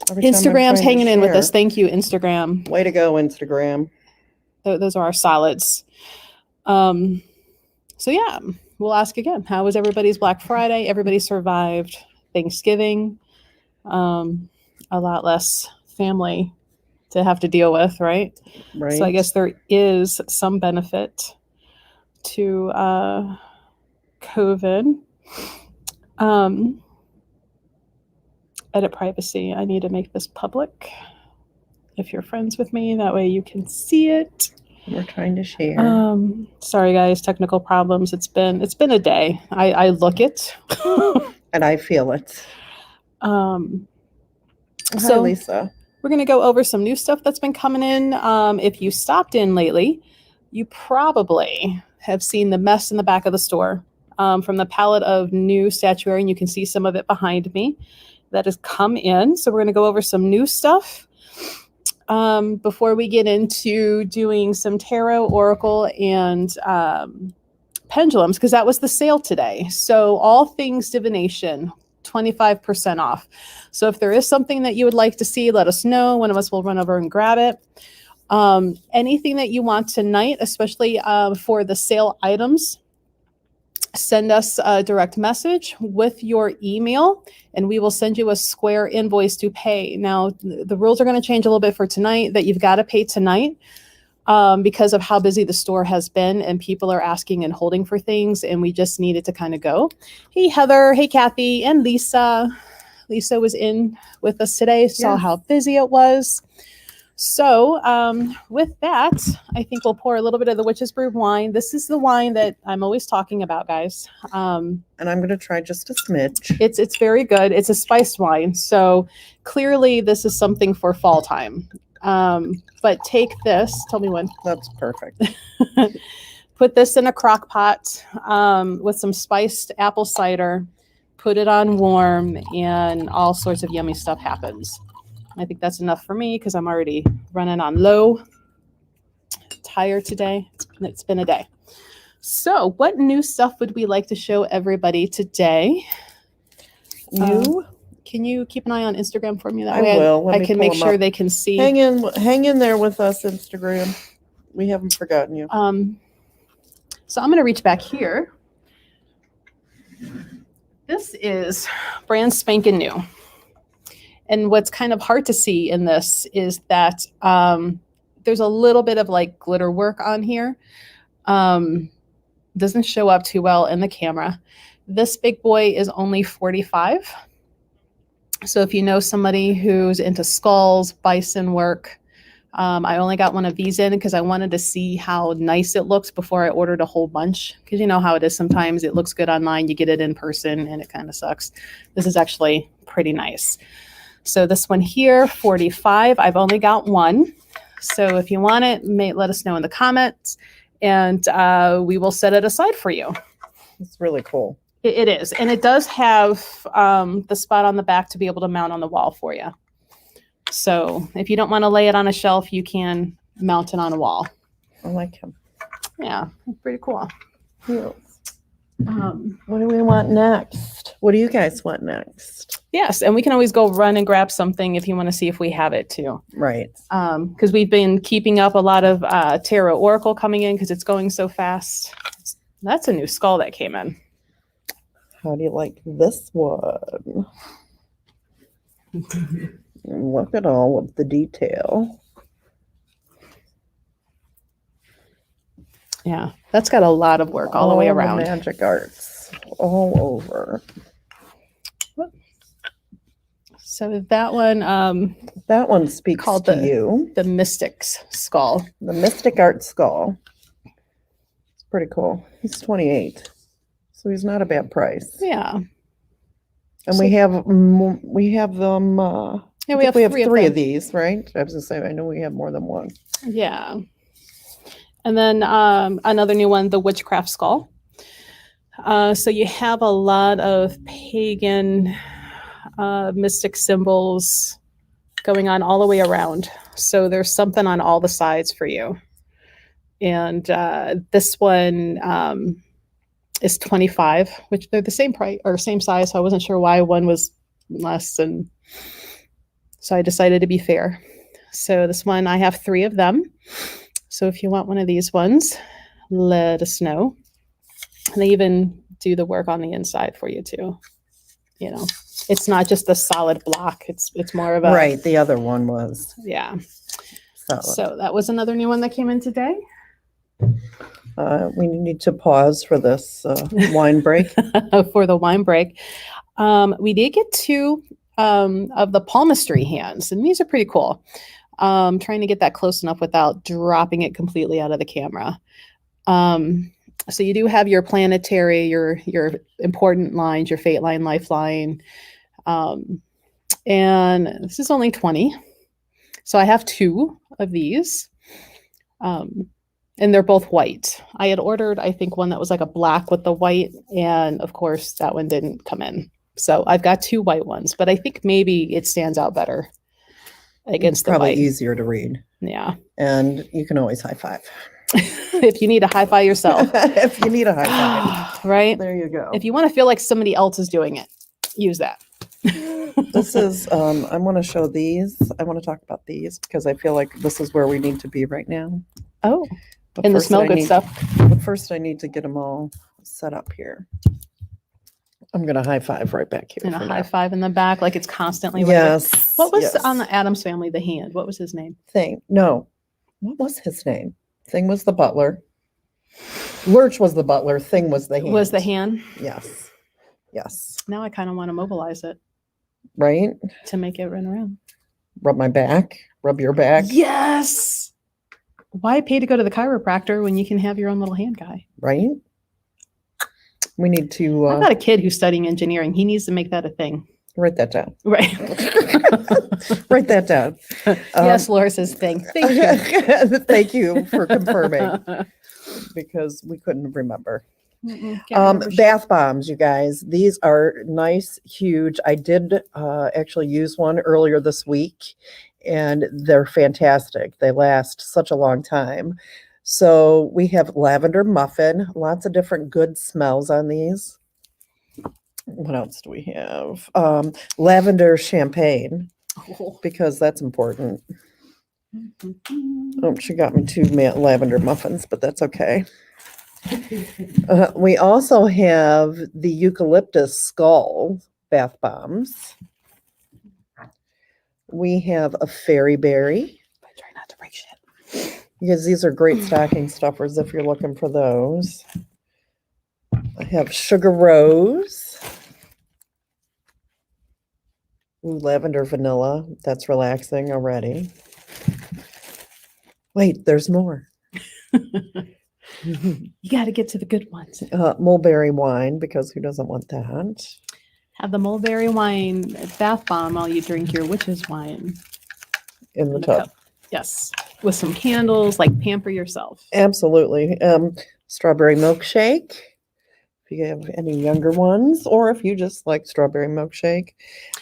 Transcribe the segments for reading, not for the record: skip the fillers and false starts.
Every time I'm Instagram's trying to hanging in with share. us. Thank you, Instagram. Way to go, Instagram. Those are our solids. So yeah, we'll ask again. How was everybody's Black Friday? Everybody survived Thanksgiving. A lot less family to have to deal with, right? Right. So I guess there is some benefit to COVID. Edit privacy. I need to make this public. If you're friends with me, that way you can see it. We're trying to share. Sorry guys, technical problems. It's been a day. I look it. And I feel it. Hi, Lisa. We're going to go over some new stuff that's been coming in. If you stopped in lately, you probably have seen the mess in the back of the store from the palette of new statuary, and you can see some of it behind me that has come in. So we're going to go over some new stuff before we get into doing some tarot, oracle, and pendulums, because that was the sale today. So all things divination, 25% off. So if there is something that you would like to see, let us know. One of us will run over and grab it. Anything that you want tonight, especially for the sale items, send us a direct message with your email and we will send you a Square invoice to pay. Now, the rules are going to change a little bit for tonight, that you've got to pay tonight because of how busy the store has been and people are asking and holding for things, and we just needed to kind of go. Hey, Heather. Hey, Kathy. And Lisa. Lisa was in with us today, saw how busy it was. So with that, I think we'll pour a little bit of the Witch's Brew wine. This is the wine that I'm always talking about, guys. And I'm going to try just a smidge. It's very good. It's a spiced wine. So clearly this is something for fall time. But take this. Tell me when. That's perfect. Put this in a crock pot with some spiced apple cider. Put it on warm and all sorts of yummy stuff happens. I think that's enough for me because I'm already running on low. Tired today. It's been a day. So what new stuff would we like to show everybody today? Can you keep an eye on Instagram for me? That way will. I can make sure they can see. Hang in there with us, Instagram. We haven't forgotten you. So I'm going to reach back here. This is brand spanking new. And what's kind of hard to see in this is that there's a little bit of like glitter work on here. Doesn't show up too well in the camera. This big boy is only $45. So if you know somebody who's into skulls, bison work, I only got one of these in because I wanted to see how nice it looks before I ordered a whole bunch. Because you know how it is sometimes. It looks good online, you get it in person, and it kind of sucks. This is actually pretty nice. So this one here, $45. I've only got one. So if you want it, let us know in the comments, and we will set it aside for you. It's really cool. It is. And it does have the spot on the back to be able to mount on the wall for you. So if you don't want to lay it on a shelf, you can mount it on a wall. I like him. Yeah, pretty cool. Yes. What do we want next? What do you guys want next? Yes, and we can always go run and grab something if you want to see if we have it too. Right. Because we've been keeping up a lot of Tarot Oracle coming in because it's going so fast. That's a new skull that came in. How do you like this one? Look at all of the detail. Yeah, that's got a lot of work all the way around. Magic arts all over. So that one speaks called to you. The Mystic's skull. The Mystic Art skull. It's pretty cool. He's 28, so he's not a bad price. Yeah. And we have them. Yeah, we have three of these, right? I was gonna say I know we have more than one. Yeah. And then another new one, the Witchcraft skull. So you have a lot of pagan mystic symbols going on all the way around. So there's something on all the sides for you. And this one is $25, which they're the same price or same size. So I wasn't sure why one was less. And So I decided to be fair. So this one, I have 3 of them. So if you want one of these ones, let us know. And they even do the work on the inside for you too. You know, it's not just a solid block. It's more of a Right, the other one was Yeah. solid. So that was another new one that came in today. We need to pause for this wine break. For the wine break. We did get 2 of the palmistry hands, and these are pretty cool. Trying to get that close enough without dropping it completely out of the camera. So you do have your planetary, your important lines, your fate line, lifeline. And this is only 20. So I have 2 of these. And they're both white. I had ordered, I think, one that was like a black with the white, and of course that one didn't come in. So I've got 2 white ones, but I think maybe it stands out better against the Probably white. easier to read. Yeah. And you can always high five. If you need a high five yourself. If you need a high five. Right? There you go. If you want to feel like somebody else is doing it, use that. This is, I want to show these. I want to talk about these because I feel like this is where we need to be right now. Oh, But and the first smell I good need- stuff. But first I need to get them all set up here. I'm going to high five right back here. And a for high now. five in the back, like it's constantly right there. Yes. What was yes. on the Addams Family, the hand? What was his name? Thing? No. What was his name? Thing was the butler. Lurch was the butler. Thing was the hand. Was the hand? Yes. Yes. Now I kind of want to mobilize it Right? to make it run around. Rub my back. Rub your back. Yes. Why pay to go to the chiropractor when you can have your own little hand guy? Right? We need to I've got a kid who's studying engineering. He needs to make that a thing. write that down. Right. Write that down. Yes, Laura says thing. Thank you. Thank you for confirming because we couldn't remember. Mm-mm, can't remember shit. Bath bombs, you guys. These are nice, huge. I did actually use one earlier this week, and they're fantastic. They last such a long time. So we have lavender muffin, lots of different good smells on these. What else do we have? Lavender champagne, Oh. because that's important. Oh, she got me 2 lavender muffins, but that's okay. We also have the eucalyptus skull bath bombs. We have a fairy berry, I try not to break shit. because these are great stocking stuffers if you're looking for those. I have sugar rose. Ooh, lavender vanilla. That's relaxing already. Wait, there's more. You got to get to the good ones. Mulberry wine, because who doesn't want that? Have the mulberry wine bath bomb while you drink your witch's wine. In the in the tub. cup. Yes. With some candles, like pamper yourself. Absolutely. Strawberry milkshake. If you have any younger ones, or if you just like strawberry milkshake.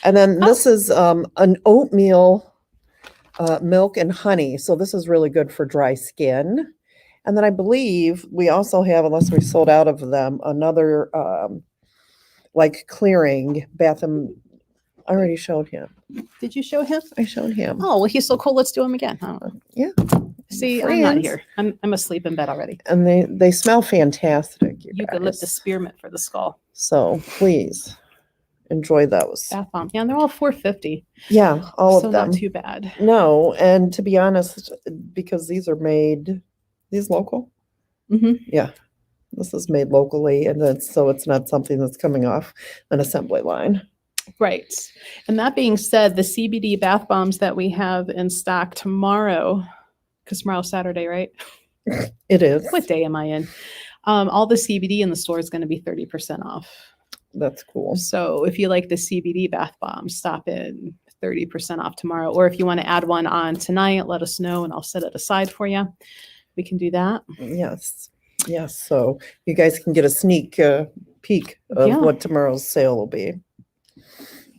And then this is an oatmeal milk and honey. So this is really good for dry skin. And then I believe we also have, unless we sold out of them, another like clearing bath and I already showed him. Did you show him? I showed him. Oh, well, he's so cool. Let's do him again. Huh? Yeah. See, I'm not Friends. here. I'm asleep in bed already. And they smell fantastic. You could lift the spearmint for the skull. So please enjoy those. Bath bomb. Yeah, and they're all $4.50. Yeah, all so of them. not too bad. No, and to be honest, because these are made, these local. Mhm. Yeah, this is made locally, and then so it's not something that's coming off an assembly line. Right. And that being said, the CBD bath bombs that we have in stock tomorrow, because tomorrow's Saturday, right? It is. What day am I in? All the CBD in the store is going to be 30% off. That's cool. So if you like the CBD bath bomb, stop in 30% off tomorrow. Or if you want to add one on tonight, let us know and I'll set it aside for you. We can do that. Yes, yes. So you guys can get a sneak peek of Yeah. what tomorrow's sale will be.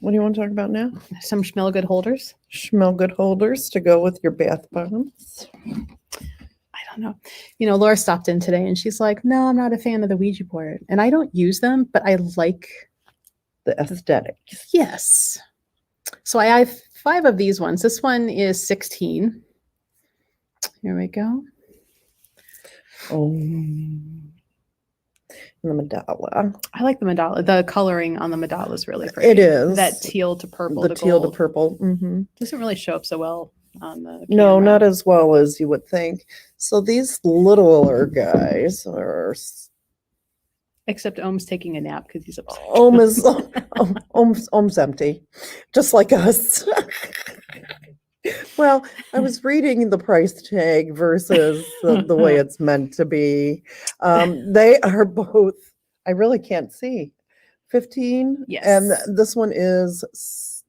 What do you want to talk about now? Some smell good holders. Smell good holders to go with your bath bombs. I don't know. You know, Laura stopped in today and she's like, no, I'm not a fan of the Ouija board. And I don't use them, but I like, The aesthetic. yes. So I 5 of these ones. This one is 16. Here we go. Oh, the mandala. I like the mandala. The coloring on the mandala is really pretty. It is. That teal to purple. The teal to gold. purple. Mm-hmm. Doesn't really show up so well on the No, camera. not as well as you would think. So these littler guys are. Except Ohm's taking a nap because he's upset. Ohm's empty, just like us. Well, I was reading the price tag versus the way it's meant to be. They are both, I really can't see, 15. Yes. And this one is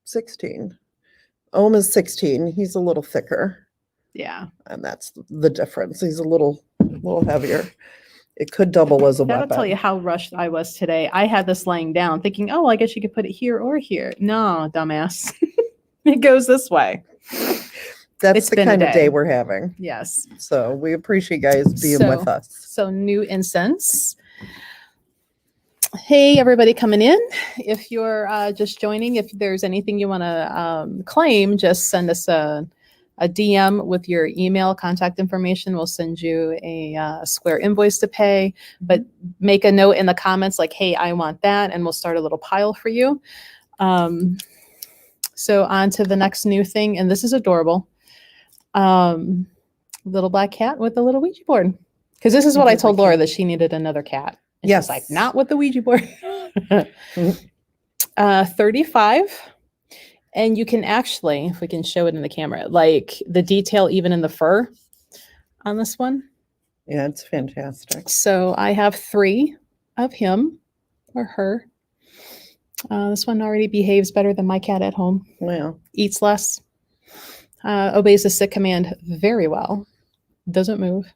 16. Ohm is 16. He's a little thicker. Yeah. And that's the difference. He's a little heavier. It could double as a That'll weapon. tell you how rushed I was today. I had this laying down thinking, oh, I guess you could put it here or here. No, dumbass. It goes this way. That's It's the been a kind of day. day we're having. Yes. So we appreciate you guys being with us. So new incense. Hey, everybody coming in. If you're just joining, if there's anything you want to claim, just send us a DM with your email contact information. We'll send you a Square invoice to pay, but make a note in the comments like, hey, I want that, and we'll start a little pile for you. So on to the next new thing, and this is adorable. Little black cat with a little Ouija board. Because this is what I told Laura, that she needed another cat. And Yes. she's like, not with the Ouija board. 35. And you can actually, if we can show it in the camera, like the detail even in the fur on this one. Yeah, it's fantastic. So I have 3 of him or her. This one already behaves better than my cat at home. Well, Eats less. Obeys the sit command very well. Doesn't move.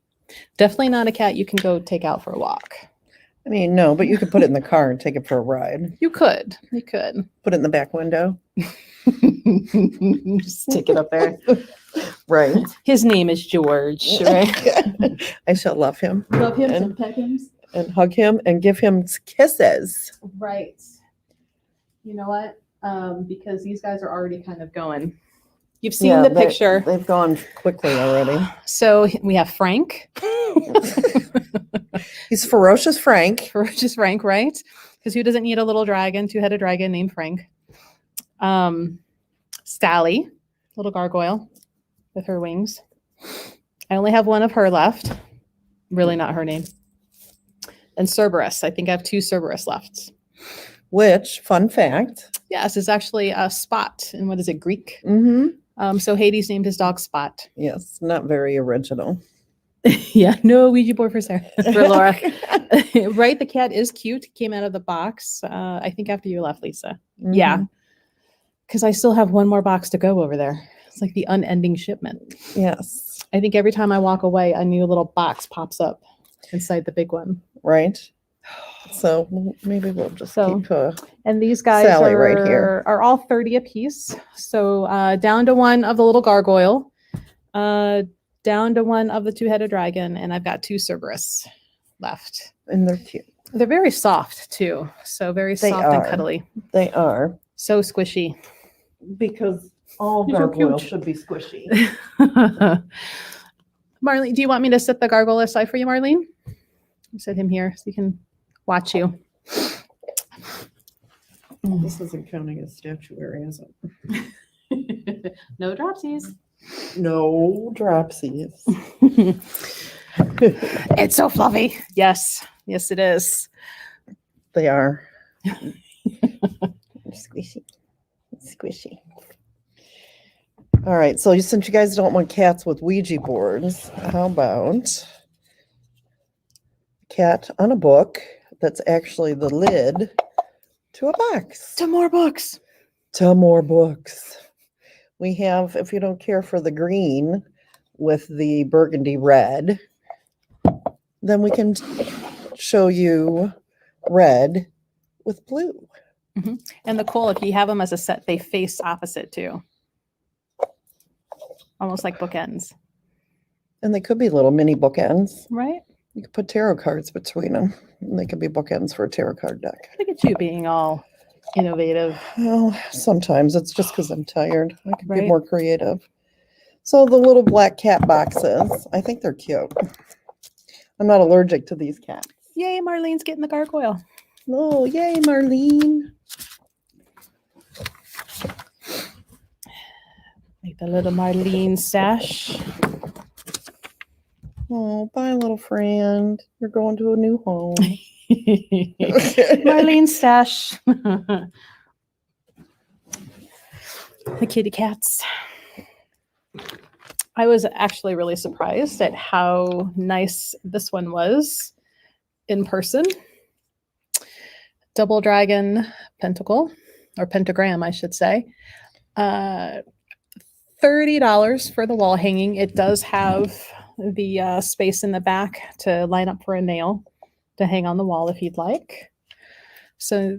Definitely not a cat you can go take out for a walk. I mean, no, but you could put it in the car and take it for a ride. You could. You could. Put it in the back window. Just stick it up there. Right. His name is George, right? I shall love him Love him, And- some pet him. and hug him and give him kisses. Right. You know what? Because these guys are already kind of going. You've seen the picture. They've gone quickly already. So we have Frank. He's Ferocious Frank. Ferocious Frank, right? Because who doesn't need a little dragon, 2-headed dragon named Frank? Sally, little gargoyle with her wings. I only have one of her left. Really not her name. And Cerberus. I think I have 2 Cerberus left. Which, fun fact. Yes, it's actually a Spot. And what is it, Greek? Mm-hmm. So Hades named his dog Spot. Yes, not very original. Yeah, no Ouija board for Sarah, for Laura. Right, the cat is cute. Came out of the box. I think after you left, Lisa. Yeah, Mhm. because I still have one more box to go over there. It's like the unending shipment. Yes. I think every time I walk away, a new little box pops up inside the big one. Right. So maybe we'll just So- keep. And these guys Sally are, right here. are all 30 apiece. So down to one of the little gargoyle, down to one of the 2-headed dragon, and I've got 2 Cerberus left. And they're cute. They're very soft too. So very They soft and are. cuddly. They are. So squishy. Because all These are gargoyles cute. should be squishy. Marlene, do you want me to set the gargoyle aside for you, Marlene? Set him here so you can watch you. This isn't counting as statuary, is it? No dropsies. No dropsies. It's so fluffy. Yes. Yes, it is. They are. Squishy. Squishy. All right. So since you guys don't want cats with Ouija boards, how about a cat on a book that's actually the lid to a box? Some more books. To more books. We have, if you don't care for the green with the burgundy red, then we can show you red with blue. And the cool, if you have them as a set, they face opposite too. Almost like bookends, And they could be little mini bookends. right? You could put tarot cards between them. And they could be bookends for a tarot card deck. Look at you being all innovative. Well, sometimes it's just because I'm tired. I could be Right. more creative. So the little black cat boxes, I think they're cute. I'm not allergic to these cats. Yay, Marlene's getting the gargoyle. Oh, yay, Marlene. Like the little Marlene stash. Oh, bye, little friend. You're going to a new home. Marlene stash. The kitty cats. I was actually really surprised at how nice this one was in person. Double dragon pentacle, or pentagram, I should say. $30 for the wall hanging. It does have the space in the back to line up for a nail to hang on the wall if you'd like. So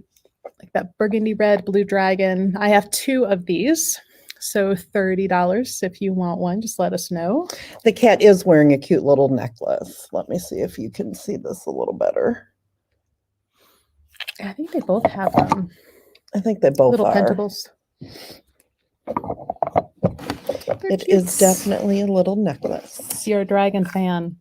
like that burgundy red blue dragon. I have 2 of these. So $30 if you want one, just let us know. The cat is wearing a cute little necklace. Let me see if you can see this a little better. I think they both have I think they both little are. pentacles. It is definitely a little necklace. You're a dragon fan.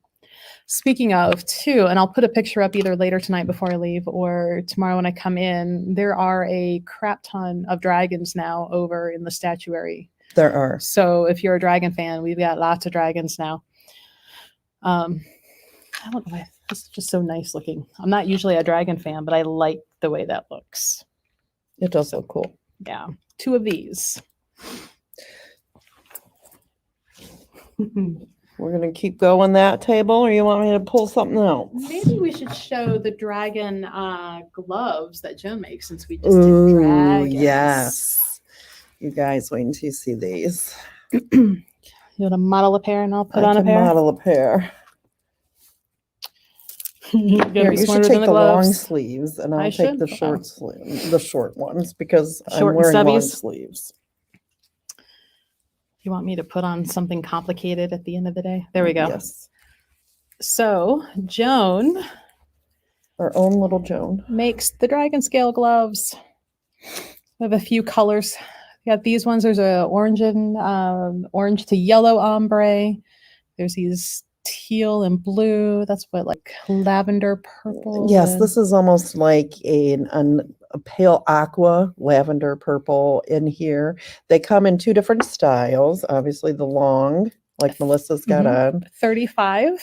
Speaking of, too, and I'll put a picture up either later tonight before I leave or tomorrow when I come in, there are a crap ton of dragons now over in the statuary. There are. So if you're a dragon fan, we've got lots of dragons now. I don't know. It's just so nice looking. I'm not usually a dragon fan, but I like the way that looks. It does look cool. Yeah. 2 of these. We're going to keep going that table, or you want me to pull something else? Maybe we should show the dragon gloves that Joan makes since we just did Ooh, dragons. yes. You guys, wait until you see these. You want to model a pair and I'll put on a can pair? model a pair. You gotta Here, be you should smarter take than the long gloves. sleeves, and I I'll take should? the Okay. the short ones because Short I'm and wearing long stubbies? sleeves. You want me to put on something complicated at the end of the day? There we go. Yes, So Joan our own little Joan. makes the dragon scale gloves. We have a few colors. We got these ones. There's a orange and orange to yellow ombre. There's these teal and blue. That's what, like lavender purple. Yes, and- this is almost like a pale aqua, lavender purple in here. They come in 2 different styles. Obviously, the long, like Melissa's got on, 35.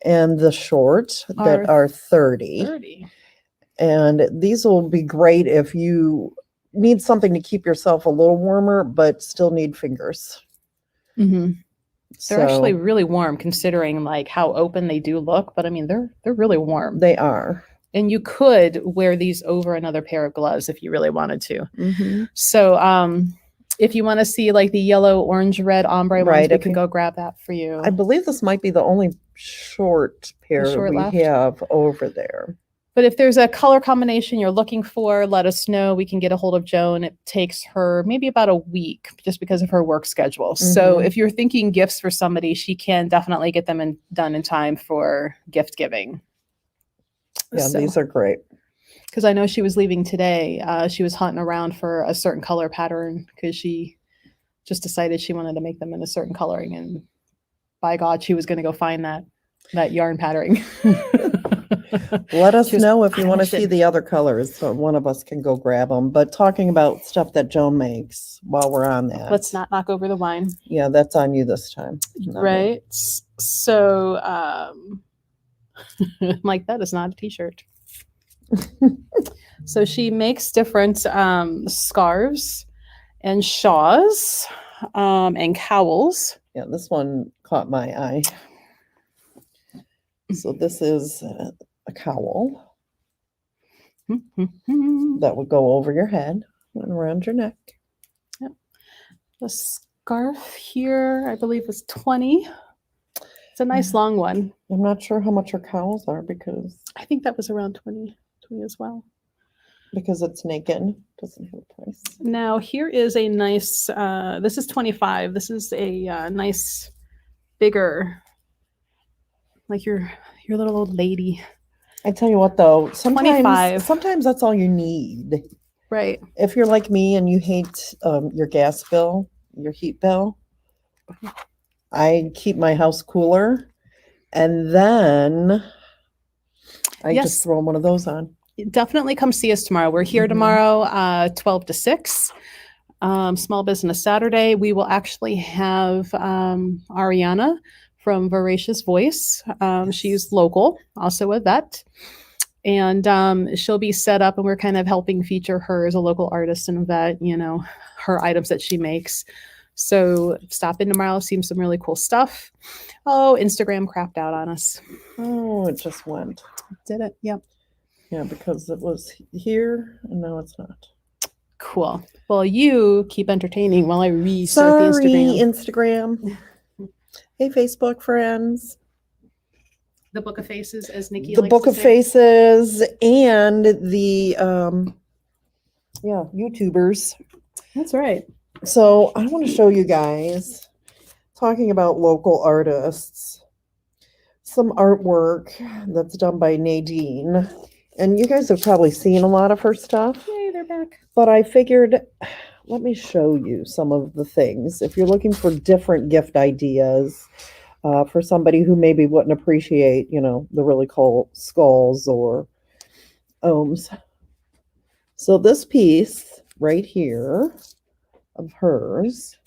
and the short that are 30. 30. And these will be great if you need something to keep yourself a little warmer, but still need fingers. Mm-hmm. They're actually So really warm considering like how open they do look, but I mean they're really warm. they are. And you could wear these over another pair of gloves if you really wanted to. Mm-hmm. So if you want to see like the yellow, orange, red ombre ones, Right, we if can you- go grab that for you. I believe this might be the only short pair short we left? have over there. But if there's a color combination you're looking for, let us know. We can get a hold of Joan. It takes her maybe about a week just because of her work schedule. So Mhm. if you're thinking gifts for somebody, she can definitely get them done in time for gift giving. Yeah, these are great. Because I know she was leaving today. She was hunting around for a certain color pattern because she just decided she wanted to make them in a certain coloring. And by God, she was going to go find that yarn patterning. Let us She was know if you want to see passionate. the other colors so one of us can go grab them. But talking about stuff that Joan makes while we're on that. Let's not knock over the wine. Yeah, that's on you this time. not me. Right. So, like, that is not a t-shirt. So she makes different scarves and shawls and cowls. Yeah, this one caught my eye. So this is a cowl that would go over your head and around your neck. The scarf here, I believe, is 20. It's a nice long one. I'm not sure how much her cowls are because I think that was around 20 as well. it's naked. Doesn't have a price. Now here is a nice, this is 25. This is a nice, bigger, like your little old lady. I tell you what though, 25. sometimes that's all you need. Right. If you're like me and you hate your gas bill, your heat bill, I keep my house cooler, and then I Yes. just throw one of those on. Definitely come see us tomorrow. We're here Mhm. tomorrow, 12 to 6. Small Business Saturday. We will actually have Ariana from Voracious Voice. She's local, also a vet. And she'll be set up, and we're kind of helping feature her as a local artist and vet, her items that she makes. So stop in tomorrow, see some really cool stuff. Oh, Instagram crapped out on us. Oh, it just went. Did it? Yep. Yeah, because it was here and now it's not. Cool. Well, you keep entertaining while I restart Sorry, the Instagram. Instagram. Hey, Facebook friends. The Book of Faces, as Nikki The likes Book to of say. Faces and the YouTubers. That's right. So I want to show you guys, talking about local artists, some artwork that's done by Nadine. And you guys have probably seen a lot of her stuff, Yay, they're back. but I figured, let me show you some of the things. If you're looking for different gift ideas for somebody who maybe wouldn't appreciate, the really cool skulls or ohms. So this piece right here of hers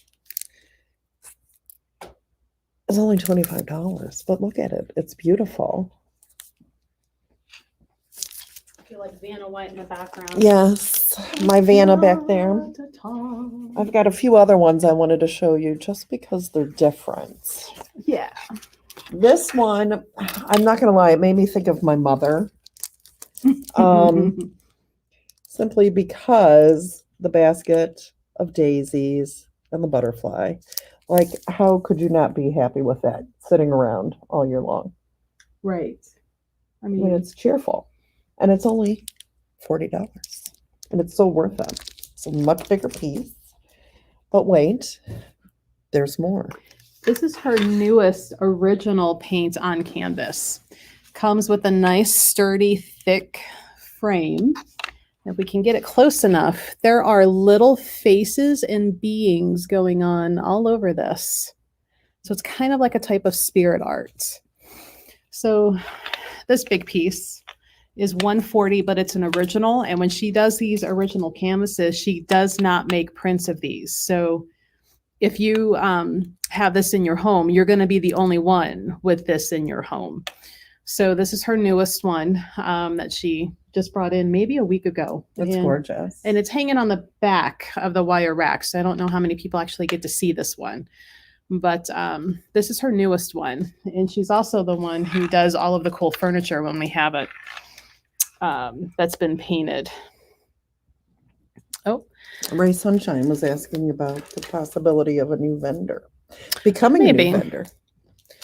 is only $25, but look at it. It's beautiful. I feel like Vanna White in the background. Yes, my Vanna back there. I've got a few other ones I wanted to show you just because they're different. Yeah. This one, I'm not going to lie, it made me think of my mother. Simply because the basket of daisies and the butterfly. Like, how could you not be happy with that sitting around all year long? Right. I I mean, mean, it's cheerful. And it's only $40. And it's so worth it. It's a much bigger piece. But wait, there's more. this is her newest original paint on canvas. Comes with a nice, sturdy, thick frame. If we can get it close enough, there are little faces and beings going on all over this. So it's kind of like a type of spirit art. So this big piece is $140, but it's an original. And when she does these original canvases, she does not make prints of these. So if you have this in your home, you're going to be the only one with this in your home. So this is her newest one that she just brought in maybe a week ago. That's gorgeous. And it's hanging on the back of the wire rack. So I don't know how many people actually get to see this one. But this is her newest one. And she's also the one who does all of the cool furniture when we have it that's been painted. Oh, Ray Sunshine was asking about the possibility of a new vendor. Becoming Maybe. a new vendor.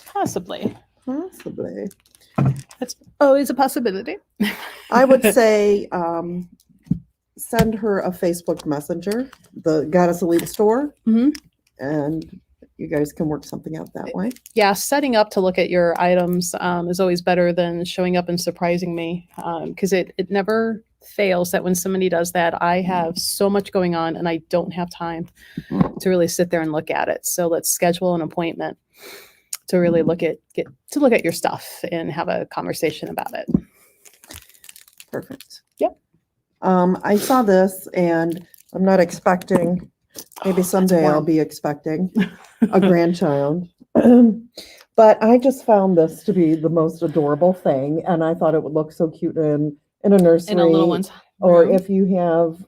possibly. Possibly. That's always a possibility. I would say send her a Facebook Messenger, the Goddess Elite store, Mhm. and you guys can work something out that way. Yeah, setting up to look at your items is always better than showing up and surprising me because it never fails that when somebody does that, I have so much going on and I don't have time to really sit there and look at it. So let's schedule an appointment to really look at your stuff and have a conversation about it. Perfect. Yep. I saw this and I'm not expecting, maybe someday I'll warm. be expecting a grandchild. But I just found this to be the most adorable thing. And I thought it would look so cute in a nursery. In a little one's Or room. if you have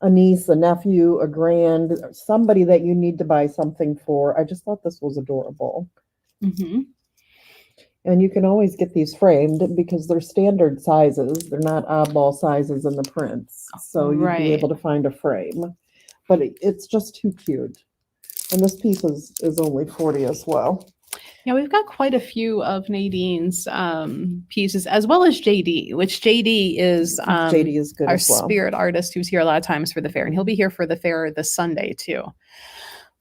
a niece, a nephew, a grand, somebody that you need to buy something for. I just thought this was adorable. Mhm. And you can always get these framed because they're standard sizes. They're not oddball sizes in the prints. So you'd Right. be able to find a frame. But it's just too cute. And this piece is only 40 as well. Yeah, we've got quite a few of Nadine's pieces, as well as JD, which JD is JD is good our as well. spirit artist who's here a lot of times for the fair, and he'll be here for the fair this Sunday too.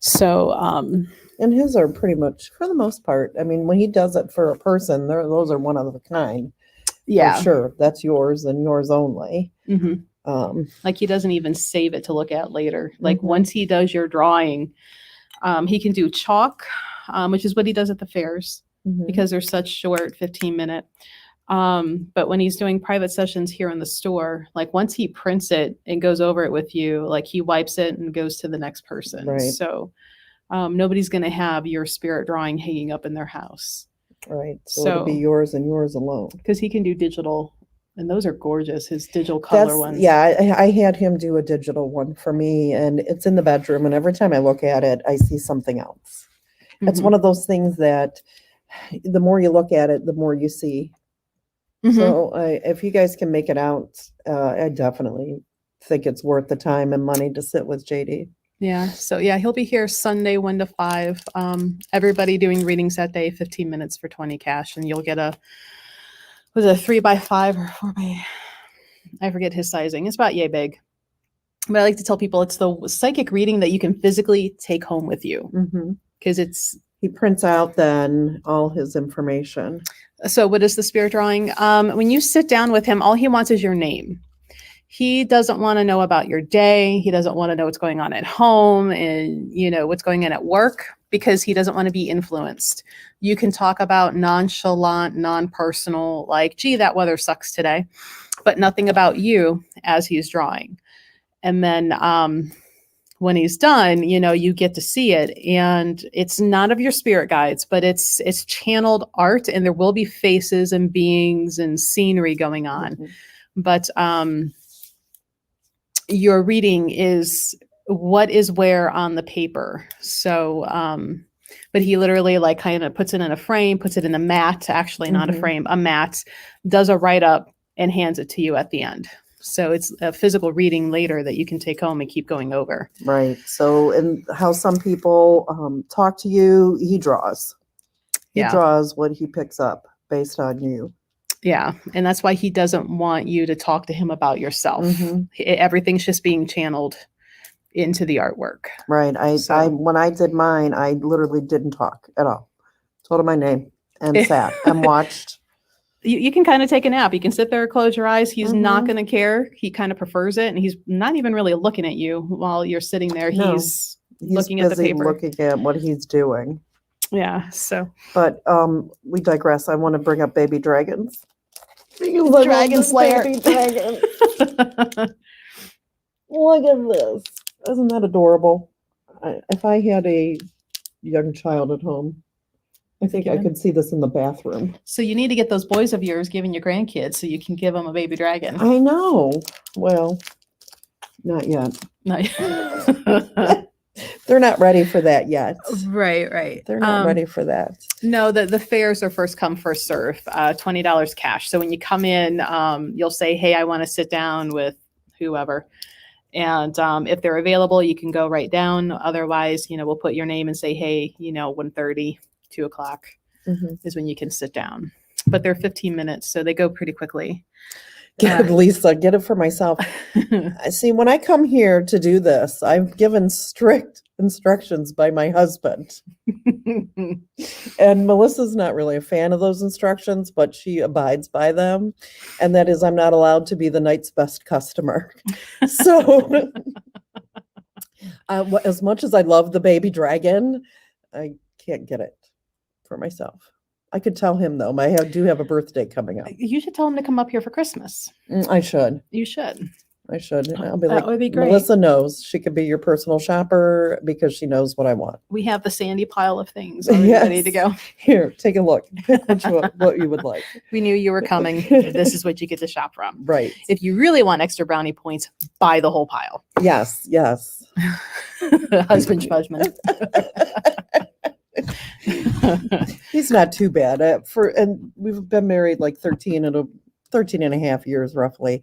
So, And his are pretty much, for the most part, I mean, when he does it for a person, those are one of a kind. yeah. For sure. That's yours and yours only. Mhm. Like he doesn't even save it to look at later. Like Mhm. once he does your drawing, he can do chalk, which is what he does at the fairs Mhm. because they're such short 15-minute. But when he's doing private sessions here in the store, like once he prints it and goes over it with you, like he wipes it and goes to the next person. Right. So nobody's going to have your spirit drawing hanging up in their house. Right. So it'll be So- yours and yours alone. Because he can do digital, and those are gorgeous. His digital color ones. Yeah, I had him do a digital one for me, and it's in the bedroom, and every time I look at it, I see something else. It's Mhm. one of those things that the more you look at it, the more you see. Mhm. So if you guys can make it out, I definitely think it's worth the time and money to sit with JD. Yeah. So yeah, he'll be here Sunday 1 to 5. Everybody doing readings that day, 15 minutes for 20 cash, and you'll get was it a 3x5 or 4x? I forget his sizing. It's about yay big. But I like to tell people it's the psychic reading that you can physically take home with you Mhm. because it's. He prints out then all his information. So what is the spirit drawing? When you sit down with him, all he wants is your name. He doesn't want to know about your day. He doesn't want to know what's going on at home and, what's going on at work because he doesn't want to be influenced. You can talk about nonchalant, non-personal, like, gee, that weather sucks today, but nothing about you as he's drawing. And then when he's done, you get to see it, and it's not of your spirit guides, but it's channeled art, and there will be faces and beings and scenery going on. Mhm. But your reading is what is where on the paper. So, but he literally like kind of puts it in a frame, puts it in a mat, actually not a Mhm. frame, a mat, does a write-up and hands it to you at the end. So it's a physical reading later that you can take home and keep going over. Right. So, and how some people talk to you, he draws. He Yeah. draws what he picks up based on you. Yeah. And that's why he doesn't want you to talk to him about yourself. Mhm. Everything's just being channeled into the artwork. Right. I So- when I did mine, I literally didn't talk at all. Told him my name and sat and watched. You can kind of take a nap. You can sit there, close your eyes. He's not Mhm. going to care. He kind of prefers it. And he's not even really looking at you while you're sitting there. No. He's He's looking at the busy paper. looking at what he's doing. Yeah. So But we digress. I want to bring up baby dragons. Because I love Dragon this Slayer. baby dragon. Look at this. Isn't that adorable? If I had a young child at home, I think I Given. could see this in the bathroom. So you need to get those boys of yours giving your grandkids so you can give them a baby dragon. I know. Well, not yet. They're not ready for that yet. Right. They're not ready for that. No, the fares are first come, first serve, $20 cash. So when you come in, you'll say, hey, I want to sit down with whoever. And if they're available, you can go right down. Otherwise, we'll put your name and say, hey, 1:30, 2 o'clock Mhm. is when you can sit down. But they're 15 minutes, so they go pretty quickly. Get Lisa, get it for myself. I see, when I come here to do this, I'm given strict instructions by my husband. And Melissa's not really a fan of those instructions, but she abides by them. And that is, I'm not allowed to be the night's best customer. So, as much as I love the baby dragon, I can't get it for myself. I could tell him, though. I do have a birthday coming up. You should tell them to come up here for Christmas. I should. You should. I should. I'll be That like, would be great. Melissa knows. She could be your personal shopper because she knows what I want. We have the sandy pile of things already ready to go. Here, take a look. Pick what you would like. We knew you were coming. This is what you get to shop from. Right. If you really want extra brownie points, buy the whole pile. Yes. Husband judgment. He's not too bad. And we've been married like 13 and a half years roughly.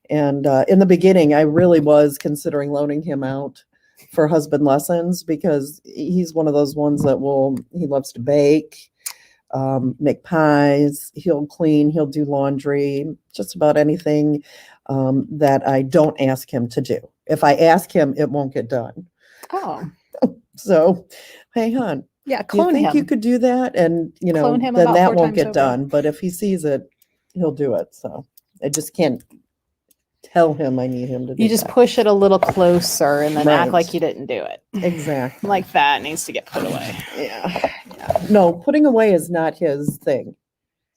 And in the beginning, I really was considering loaning him out for husband lessons because he's one of those ones that he loves to bake, make pies, he'll clean, he'll do laundry, just about anything that I don't ask him to do. If I ask him, it won't get done. Oh, So, hey, hon, yeah, you clone think him. you could do that? And, Clone him then about that 4 won't times get over. done. But if he sees it, he'll do it. So I just can't tell him I need him to do You just that. push it a little closer and then act Right. like you didn't do it. Exactly. Like that needs to get put away. Yeah. No, putting away is not his thing.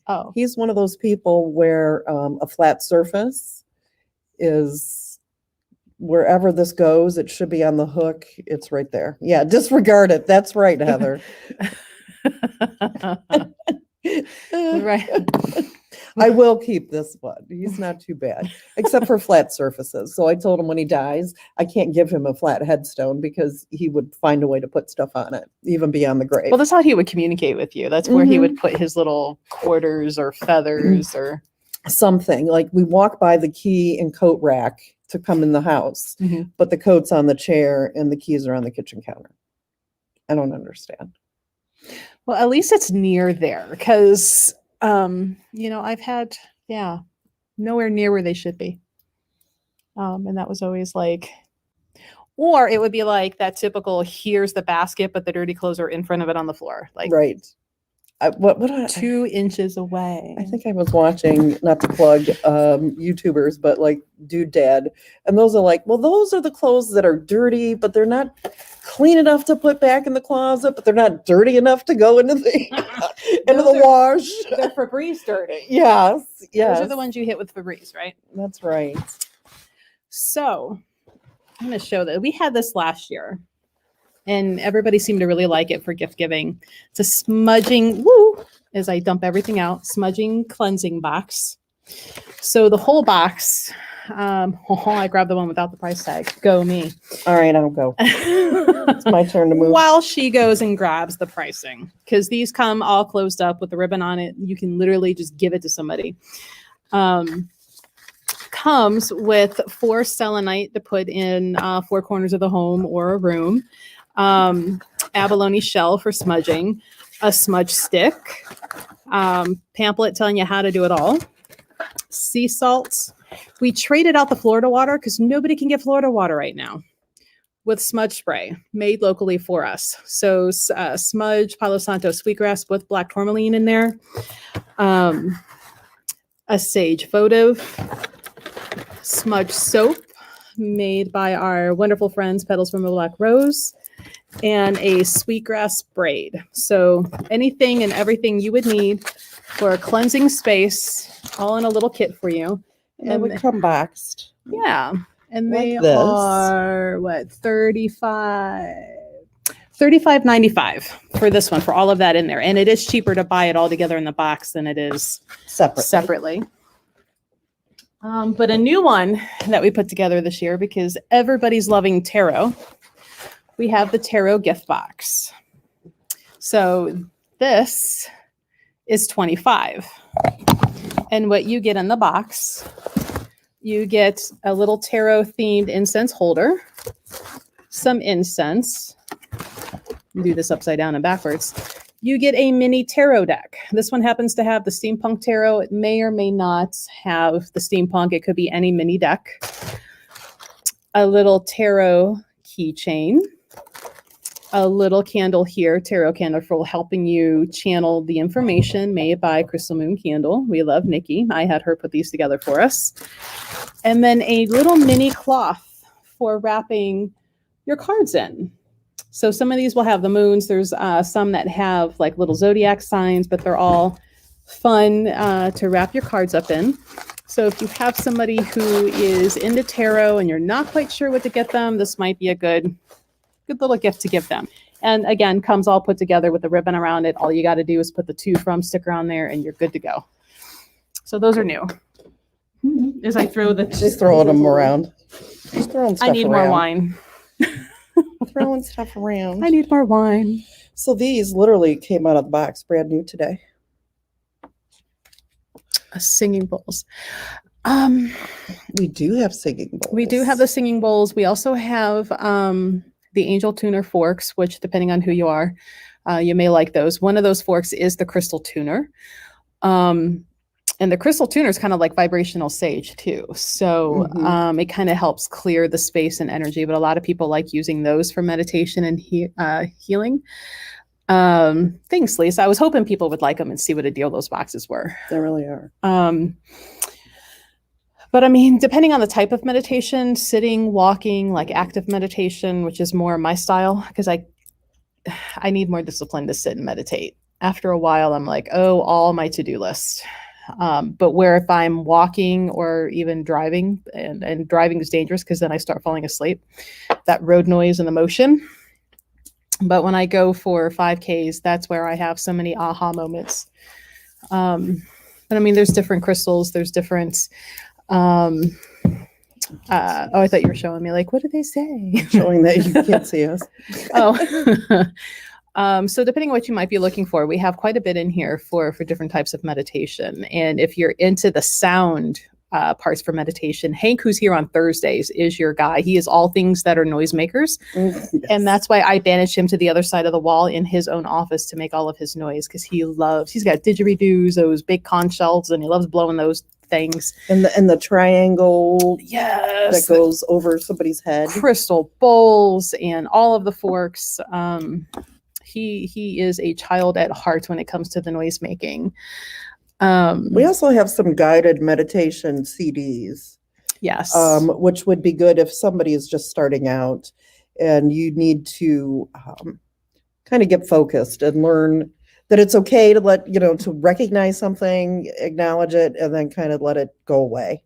Oh, He's one of those people where a flat surface is wherever this goes, it should be on the hook. It's right there. Yeah, disregard it. That's right, Heather. right. I will keep this one. He's not too bad, except for flat surfaces. So I told him when he dies, I can't give him a flat headstone because he would find a way to put stuff on it, even beyond the grave. Well, that's how he would communicate with you. That's where he would put his little quarters or feathers or Something like we walk by the key and coat rack to come in the house, but the coat's on the chair and the keys are on the kitchen counter. I don't understand. Well, at least it's near there because, I've had, nowhere near where they should be. And that was always like, or it would be like that typical, here's the basket, but the dirty clothes are in front of it on the floor. Like Right. What 2 inches away. I think I was watching, not to plug YouTubers, but like Dude Dad. And those are like, well, those are the clothes that are dirty, but they're not clean enough to put back in the closet, but they're not dirty enough to go into the into the wash. They're Febreze dirty. Yes. Yes. Those are the ones you hit with Febreze, right? That's right. So I'm going to show that. We had this last year. And everybody seemed to really like it for gift giving. It's a smudging, as I dump everything out, smudging cleansing box. So the whole box, I grabbed the one without the price tag. Go me. All right, I'll go. It's my turn to move. While she goes and grabs the pricing, because these come all closed up with the ribbon on it. You can literally just give it to somebody. Comes with 4 selenite to put in 4 corners of the home or a room. Abalone shell for smudging, a smudge stick, pamphlet telling you how to do it all, sea salt. We traded out the Florida water because nobody can get Florida water right now, with smudge spray made locally for us. So smudge Palo Santo sweetgrass with black tourmaline in there, a sage votive, smudge soap made by our wonderful friends Petals from a Black Rose, and a sweetgrass braid. So anything and everything you would need for a cleansing space, all in a little kit for you. And we come boxed. Yeah. And Like they this. are what, $35.95 for this one, for all of that in there. And it is cheaper to buy it all together in the box than it is separately. But a new one that we put together this year, because everybody's loving tarot, we have the tarot gift box. So this is $25. And what you get in the box, you get a little tarot themed incense holder, some incense. Do this upside down and backwards. You get a mini tarot deck. This one happens to have the steampunk tarot. It may or may not have the steampunk. It could be any mini deck. A little tarot keychain. A little candle here, tarot candle, for helping you channel the information, made by Crystal Moon Candle. We love Nikki. I had her put these together for us. And then a little mini cloth for wrapping your cards in. So some of these will have the moons. There's some that have like little zodiac signs, but they're all fun to wrap your cards up in. So if you have somebody who is into tarot and you're not quite sure what to get them, this might be a good little gift to give them. And again, comes all put together with a ribbon around it. All you got to do is put the "To From" sticker on there and you're good to go. So those are new. As I throw She's throwing them around. She's throwing stuff I need around. more wine. Throwing stuff around. I need more wine. So these literally came out of the box brand new today. Singing bowls. We do have singing bowls. We do have the singing bowls. We also have the angel tuner forks, which depending on who you are, you may like those. One of those forks is the crystal tuner. And the crystal tuner is kind of like vibrational sage too. So it kind of helps clear the space and energy, but a lot of people like using those for meditation and healing. Thanks, Lisa. I was hoping people would like them and see what a deal those boxes were. They really are. But I mean, depending on the type of meditation, sitting, walking, like active meditation, which is more my style, because I need more discipline to sit and meditate. After a while, I'm like, oh, all my to-do list. But where if I'm walking or even driving, and driving is dangerous because then I start falling asleep, that road noise and the motion. But when I go for 5Ks, that's where I have so many aha moments. But I mean, there's different crystals, there's different. Oh, I thought you were showing me, like, what do they say? Showing that you can't see us. Oh. So depending on what you might be looking for, we have quite a bit in here for different types of meditation. And if you're into the sound parts for meditation, Hank, who's here on Thursdays, is your guy. He is all things that are noisemakers. Yes. And that's why I banished him to the other side of the wall in his own office to make all of his noise, because he's got didgeridoos, those big conch shells, and he loves blowing those things. And the triangle Yes. that goes over somebody's head. Crystal bowls and all of the forks. He is a child at heart when it comes to the noise making. We also have some guided meditation CDs, Yes. which would be good if somebody is just starting out and you need to kind of get focused and learn that it's okay to to recognize something, acknowledge it, and then kind of let it go away.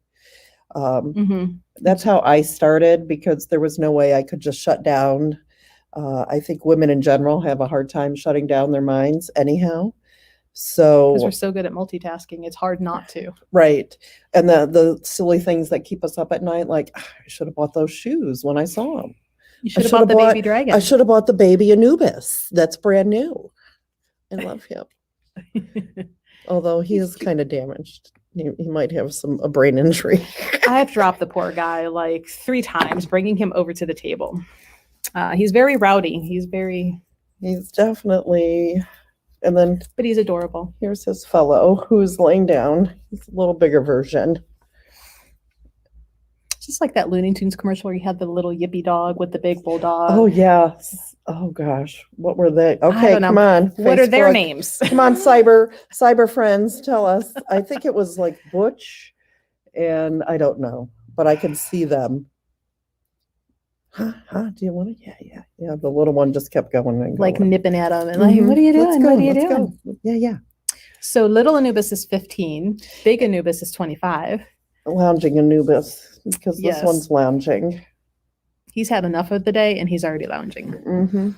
Mhm. That's how I started, because there was no way I could just shut down. I think women in general have a hard time shutting down their minds anyhow. Because we're So, so good at multitasking, it's hard not to. right. And the silly things that keep us up at night, like, I should have bought those shoes when I saw them. You should have should bought have the baby dragon. I should have bought the baby Anubis. That's brand new. I love him. Although he is kind of damaged. He might have a brain injury. I've dropped the poor guy like 3 times, bringing him over to the table. He's very rowdy. He's Definitely. And then but he's adorable. here's his fellow who's laying down. He's a little bigger version. Just like that Looney Tunes commercial where you had the little yippy dog with the big bulldog. Oh, yes. Oh, gosh. What were they? Okay, don't know. come on. What are their Facebook. names? Come on, cyber friends, tell us. I think it was like Butch, and I don't know, but I can see them. Huh? Do you want to? Yeah. The little one just kept going and Like going. nipping at him and like, Mhm. what are you Let's doing? go, What are you let's doing? go. Yeah. So little Anubis is 15, big Anubis is 25. Lounging Anubis, because Yes. this one's lounging. He's had enough of the day and he's already lounging. Mm-hmm.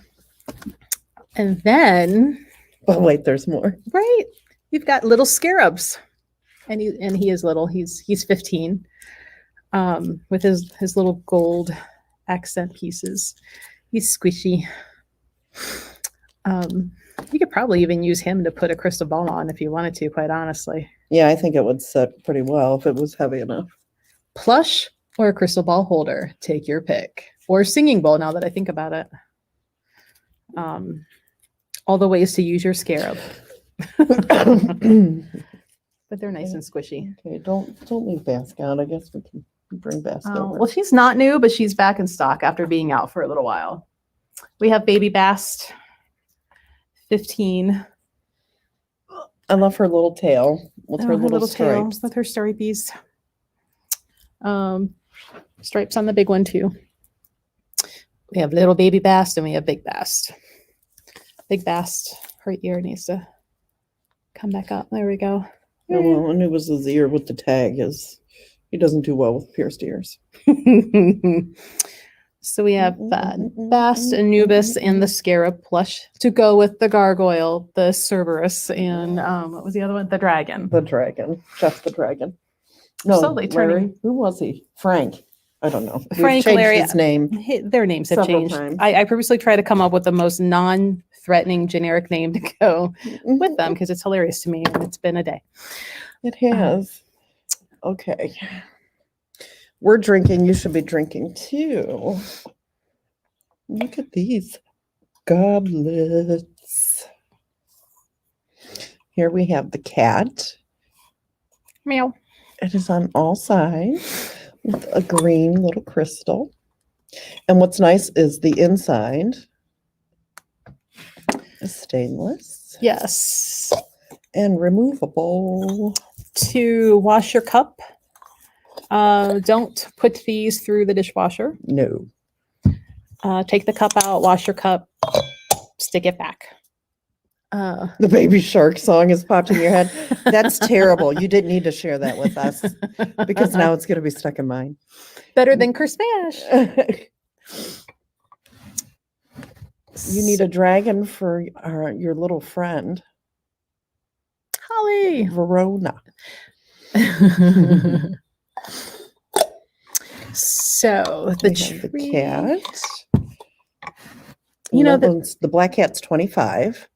And then, But wait, there's more. right, we've got little scarabs. And he is little. He's 15. With his little gold accent pieces. He's squishy. You could probably even use him to put a crystal ball on if you wanted to, quite honestly. Yeah, I think it would sit pretty well if it was heavy enough. Plush or a crystal ball holder, take your pick. Or singing bowl, now that I think about it. All the ways to use your scarab. But they're nice and squishy. Okay, don't leave Bask out. I guess we can bring Bask over. Well, she's not new, but she's back in stock after being out for a little while. We have baby Bast, 15. I love her little tail with her Oh, little tail stripes. with her stripies. Stripes on the big one too. We have little baby Bast and we have big Bast. Big Bast, her ear needs to come back up. There we go. Yeah, well, Anubis's ear with the tag he doesn't do well with pierced ears. So we have Bast, Anubis, and the Scarab plush to go with the Gargoyle, the Cerberus, and what was the other one? The Dragon. The dragon, Jeff the dragon. No, Slowly turning. Larry. Who was he? Frank. I don't know. We've Frank, changed Larry. his name. Their names have Several changed. times. I purposely try to come up with the most non-threatening generic name to go with them because it's hilarious to me and it's been a day. It has. Okay. We're drinking. You should be drinking too. Look at these goblets. Here we have the cat. Meow. It is on all sides with a green little crystal. And what's nice is the inside is stainless Yes. and removable. To wash your cup Don't put these through the dishwasher. No. Take the cup out, wash your cup, stick it back. The Baby Shark song has popped in your head. That's terrible. You didn't need to share that with us because now it's going to be stuck in mine. Better than Smash. You need a dragon for your little friend, Holly. Verona. So We have the tree- cat. You know, That one's- the black cat's 25.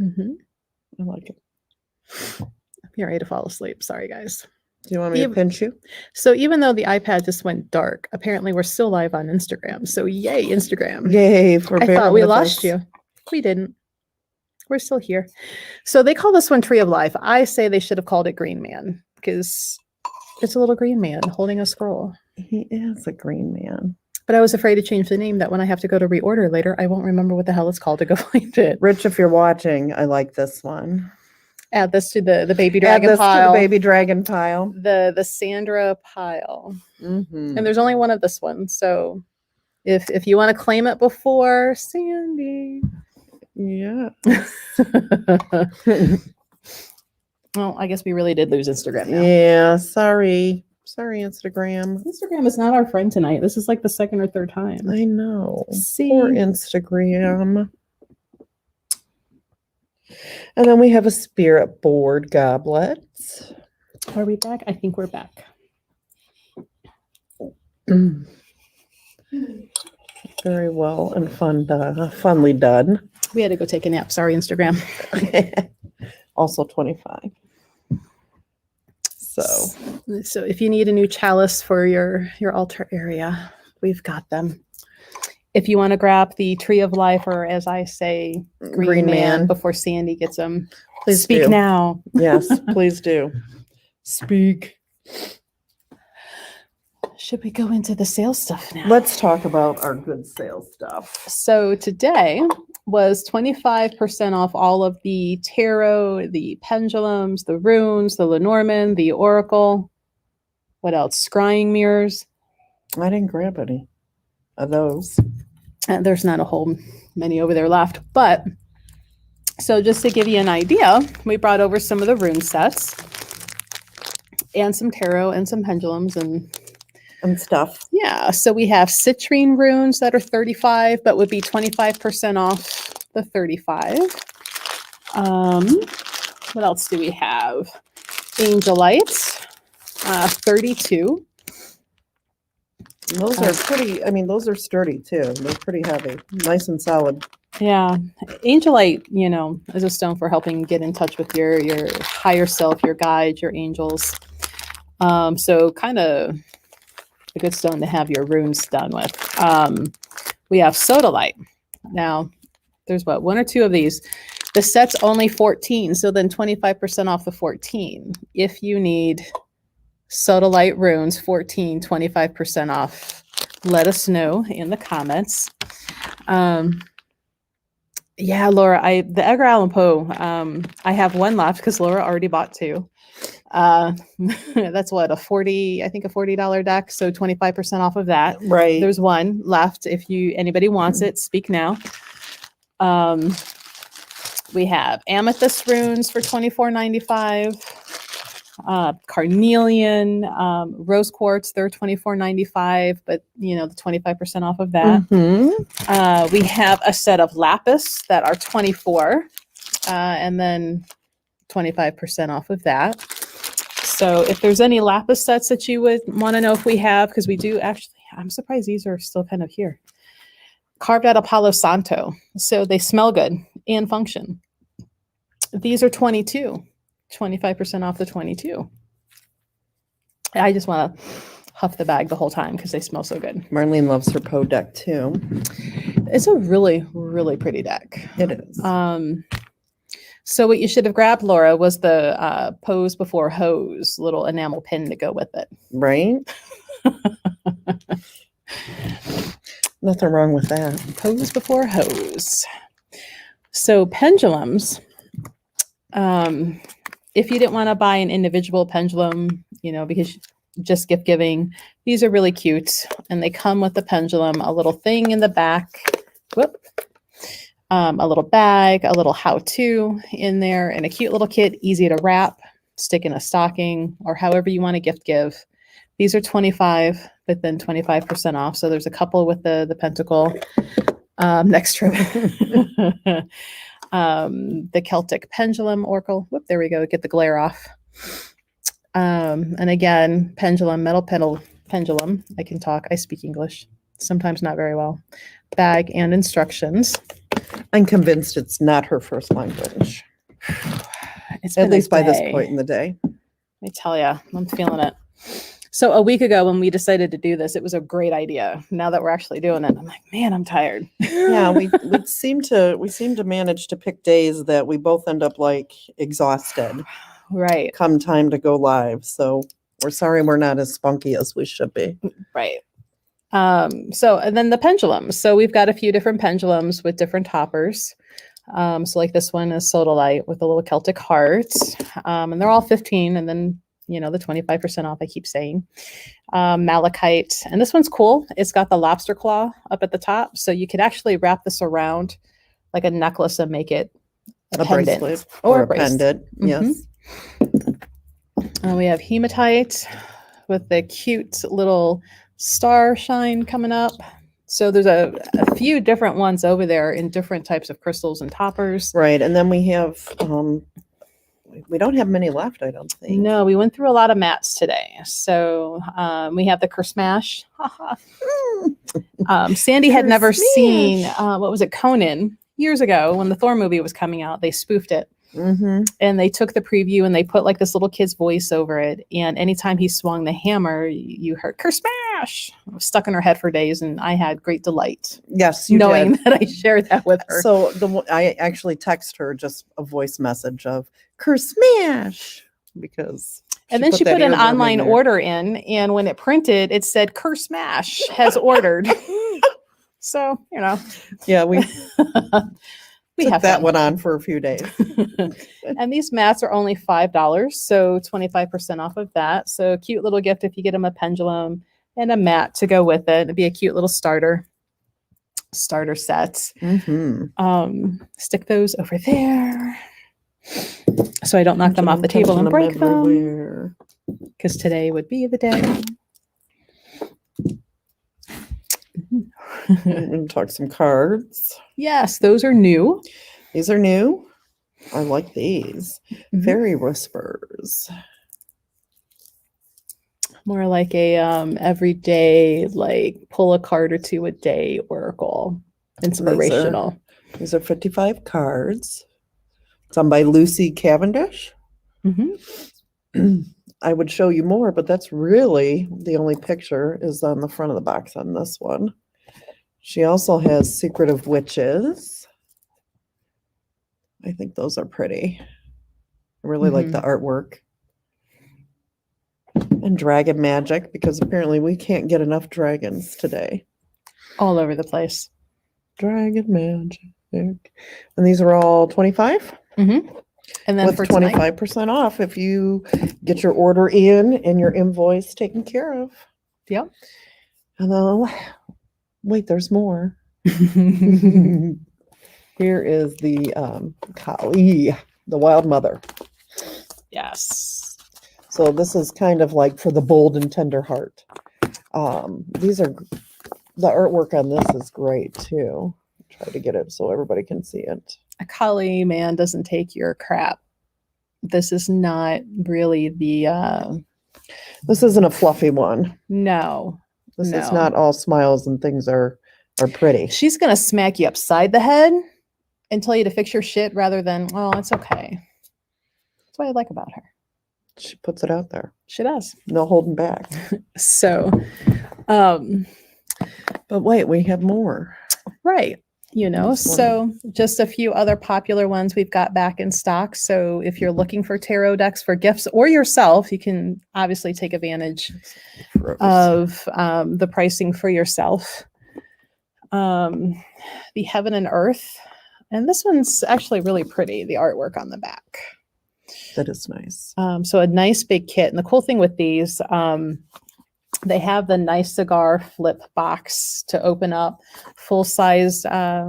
Mhm. I like it. You're ready to fall asleep. Sorry, guys. Do you want me to Ev- pinch you? So even though the iPad just went dark, apparently we're still live on Instagram. So yay, Instagram. Yay for I bearing thought we with lost us. you. We didn't. We're still here. So they call this one Tree of Life. I say they should have called it Green Man because it's a little green man holding a scroll. He is a green man. But I was afraid to change the name that when I have to go to reorder later, I won't remember what the hell it's called to go find it. Rich, if you're watching, I like this one. Add this to the baby Add dragon this pile. to the baby dragon pile. The Sandra pile. Mhm. And there's only one of this one. So if you want to claim it before Sandy. Yeah. Well, I guess we really did lose Instagram now. Yeah. Sorry. Sorry, Instagram. Instagram is not our friend tonight. This is like the second or third time. I know. See? Poor Instagram. And then we have a spirit board goblet. Are we back? I think we're back. Very well and funly done. We had to go take a nap. Sorry, Instagram. Also 25. So So if you need a new chalice for your altar area, we've got them. If you want to grab the Tree of Life, or as I say, Green, Man, before Sandy gets them, please speak do. now. Yes, please do. Speak. Should we go into the sales stuff now? Let's talk about our good sales stuff. So today was 25% off all of the tarot, the pendulums, the runes, the Lenormand, the oracle. What else? Scrying mirrors. I didn't grab any of those. There's not a whole many over there left, but so just to give you an idea, we brought over some of the rune sets and some tarot and some pendulums and stuff. yeah. So we have citrine runes that are 35, but would be 25% off the 35. What else do we have? Angel lights, 32. Those are pretty, I mean, those are sturdy too. They're pretty heavy, nice and solid. Yeah, Angelite, you know, is a stone for helping get in touch with your higher self, your guides, your angels. So kind of a good stone to have your runes done with. We have sodalite. Now, there's what, one or two of these. The set's only 14, so then 25% off the 14. If you need sodalite runes, 14, 25% off, let us know in the comments. Yeah, Laura, the Edgar Allan Poe, I have one left because Laura already bought two. That's what, a $40 deck, so 25% off of that. Right. There's one left. If anybody wants it, speak now. We have amethyst runes for $24.95. Carnelian, rose quartz, they're $24.95, but you know, the 25% off of that. Mhm. We have a set of lapis that are 24, and then 25% off of that. So if there's any lapis sets that you would want to know if we have, because we do actually, I'm surprised these are still kind of here. Carved out of Palo Santo. So they smell good and function. These are 22, 25% off the 22. I just want to huff the bag the whole time because they smell so good. Marlene loves her Poe deck too. It's a really, really pretty deck. It is. So what you should have grabbed, Laura, was the Pose Before Hose little enamel pin to go with it. Right? Nothing wrong with that. Pose Before Hose. So pendulums, if you didn't want to buy an individual pendulum, you know, because just gift giving. These are really cute, and they come with the pendulum, a little thing in the back. Whoop. A little bag, a little how-to in there, and a cute little kit, easy to wrap, stick in a stocking, or however you want to gift give. These are $25, but then 25% off. So there's a couple with the pentacle next to it. The Celtic pendulum oracle. Whoop, there we go. Get the glare off. And again, pendulum, metal pendulum. I can talk. I speak English. Sometimes not very well. Bag and instructions. I'm convinced it's not her first language, It's at been a least by this day. point in the day. I tell you, I'm feeling it. So a week ago when we decided to do this, it was a great idea. Now that we're actually doing it, I'm like, man, I'm tired. Yeah, we seem to manage to pick days that we both end up like exhausted Right, come time to go live. So we're sorry we're not as spunky as we should be. right. And then the pendulums. So we've got a few different pendulums with different toppers. So like this one is sodalite with a little Celtic heart. And they're all 15, and then the 25% off I keep saying. Malachite. And this one's cool. It's got the lobster claw up at the top. So you could actually wrap this around like a necklace and make it a pendant. Bracelet Or or a a bracelet. pendant. Yes. We have hematite with the cute little star shine coming up. So there's a few different ones over there in different types of crystals and toppers. Right. And then we have we don't have many left, I don't think. No, we went through a lot of mats today. So we have the Kersmash. Sandy had never seen, what was it, Conan, years ago when the Thor movie was coming out. They spoofed it. Mm-hmm. And they took the preview and they put like this little kid's voice over it. And anytime he swung the hammer, you heard Kersmash. It was stuck in her head for days, and I had great delight Yes, you knowing did. that I shared that with her. So I actually text her just a voice message of Kersmash because and then she that put an earworm in online there. order in, and when it printed, it said Kersmash has ordered. So, Yeah, we we took have that fun. one on for a few days. And these mats are only $5, so 25% off of that. So cute little gift if you get them a pendulum and a mat to go with it. It'd be a cute little starter set. Mm-hmm. Stick those over there so I don't knock them off the table and break them, everywhere. because today would be the day. And talk some cards. Yes, those are new. These are new. I like these. Mhm. Fairy Whispers. More like a everyday, like pull a card or two a day oracle. Inspirational. These are 55 cards. It's done by Lucy Cavendish. Mhm. I would show you more, but that's really the only picture is on the front of the box on this one. She also has Secret of Witches. I think those are pretty. I really like the artwork. And Dragon Magic, because apparently we can't get enough dragons today. All over the place. Dragon Magic. And these are all 25? Mm-hmm. And then With for tonight, 25% off if you get your order in and your invoice taken care of. Yep. And then, wait, there's more. Here is the Kali, the Wild Mother. Yes. So this is kind of like for the bold and tender heart. These are, the artwork on this is great too. Try to get it so everybody can see it. A Kali man doesn't take your crap. This is not really the This isn't a fluffy one. no. This is No. not all smiles and things are pretty. She's gonna smack you upside the head and tell you to fix your shit rather than, well, it's okay. That's what I like about her. She puts it out there. She does. No holding back. So But wait, we have more. right. Nice one. So just a few other popular ones we've got back in stock. So if you're looking for tarot decks for gifts or yourself, you can obviously take advantage of the pricing for yourself. The Heaven and Earth. And this one's actually really pretty, the artwork on the back. That is nice. So a nice big kit. And the cool thing with these, they have the nice cigar flip box to open up, full size,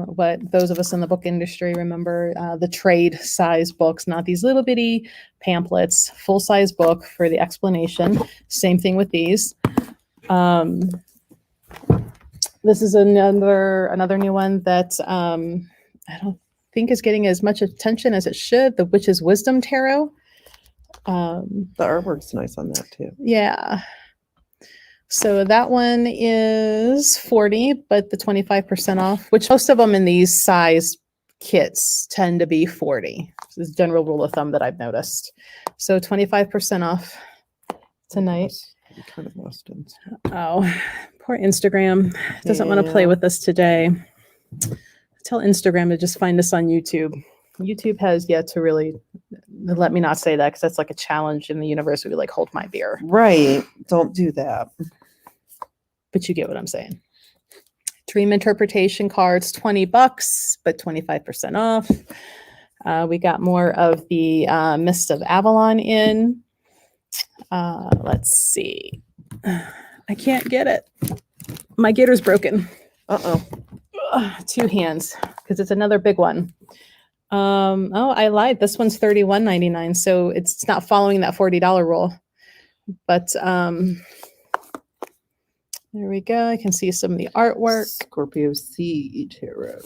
what those of us in the book industry remember, the trade size books, not these little bitty pamphlets, full size book for the explanation. Same thing with these. This is another new one that I don't think is getting as much attention as it should, the Witch's Wisdom Tarot. The artwork's nice on that too. Yeah. So that one is 40, but the 25% off, which most of them in these size kits tend to be 40. This is a general rule of thumb that I've noticed. So 25% off tonight. You kind of lost it. Oh, poor Instagram. Doesn't want to play Yeah. with us today. Tell Instagram to just find us on YouTube. YouTube has yet to really let me not say that because that's like a challenge in the universe. We like hold my beer, Right. Don't do that. but you get what I'm saying. Dream interpretation cards, $20, but 25% off. We got more of the Mist of Avalon in. Let's see. I can't get it. My gator's broken. Uh-oh. Ugh, 2 hands because it's another big one. Oh, I lied. This one's $31.99, so it's not following that $40 rule. But there we go. I can see some of the artwork. Scorpio Sea Tarot.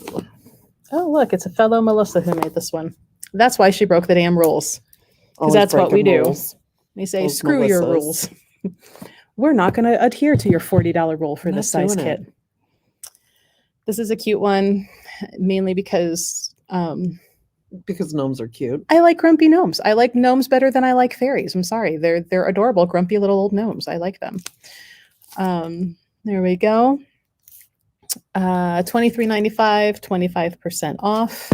Oh, look, it's a fellow Melissa who made this one. That's why she broke the damn rules. Always that's what we breaking do. rules. They say, Those screw your Melissas. rules. We're not going to adhere to your $40 rule for Not this size doing kit. it. This is a cute one, mainly because Because gnomes are cute. I like grumpy gnomes. I like gnomes better than I like fairies. I'm sorry. They're adorable, grumpy little old gnomes. I like them. There we go. $23.95, 25% off.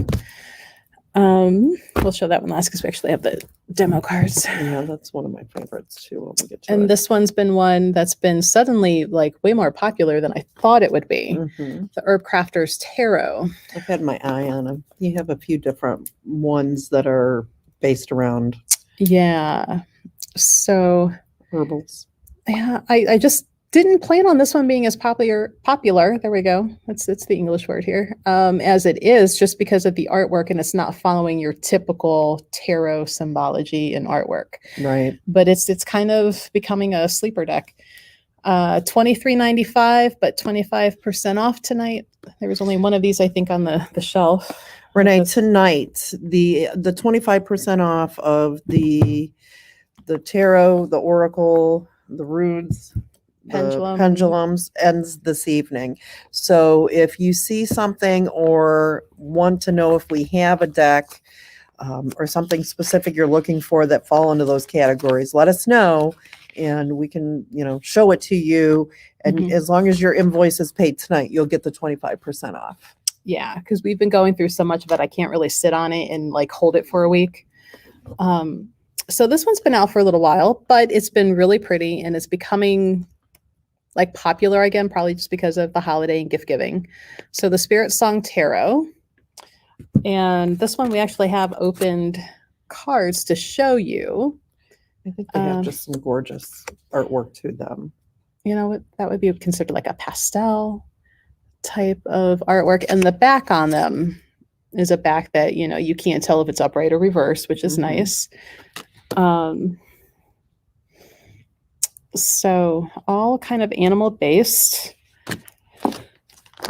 We'll show that one last because we actually have the demo cards. Yeah, that's one of my favorites too when we get to And it. this one's been one that's been suddenly like way more popular than I thought it would be. Mhm. The Herb Crafters Tarot. I've had my eye on them. You have a few different ones that are based around Yeah. So herbals. yeah, I just didn't plan on this one being as popular. There we go. It's the English word here. As it is, just because of the artwork, and it's not following your typical tarot symbology and artwork. Right. But it's kind of becoming a sleeper deck. $23.95, but 25% off tonight. There was only one of these, I think, on the shelf. Renee, tonight the 25% off of the tarot, the oracle, the runes, Pendulum. the pendulums ends this evening. So if you see something or want to know if we have a deck or something specific you're looking for that fall into those categories, let us know and we can, show it to you. And Mhm. as long as your invoice is paid tonight, you'll get the 25% off. Yeah, because we've been going through so much of it, I can't really sit on it and like hold it for a week. So this one's been out for a little while, but it's been really pretty and it's becoming like popular again, probably just because of the holiday and gift giving. So the Spirit Song Tarot. And this one we actually have opened cards to show you. I think they have just some gorgeous artwork to them. You know what? That would be considered like a pastel type of artwork. And the back on them is a back that, you can't tell if it's upright or reversed, which is Mhm. nice. So all kind of animal based.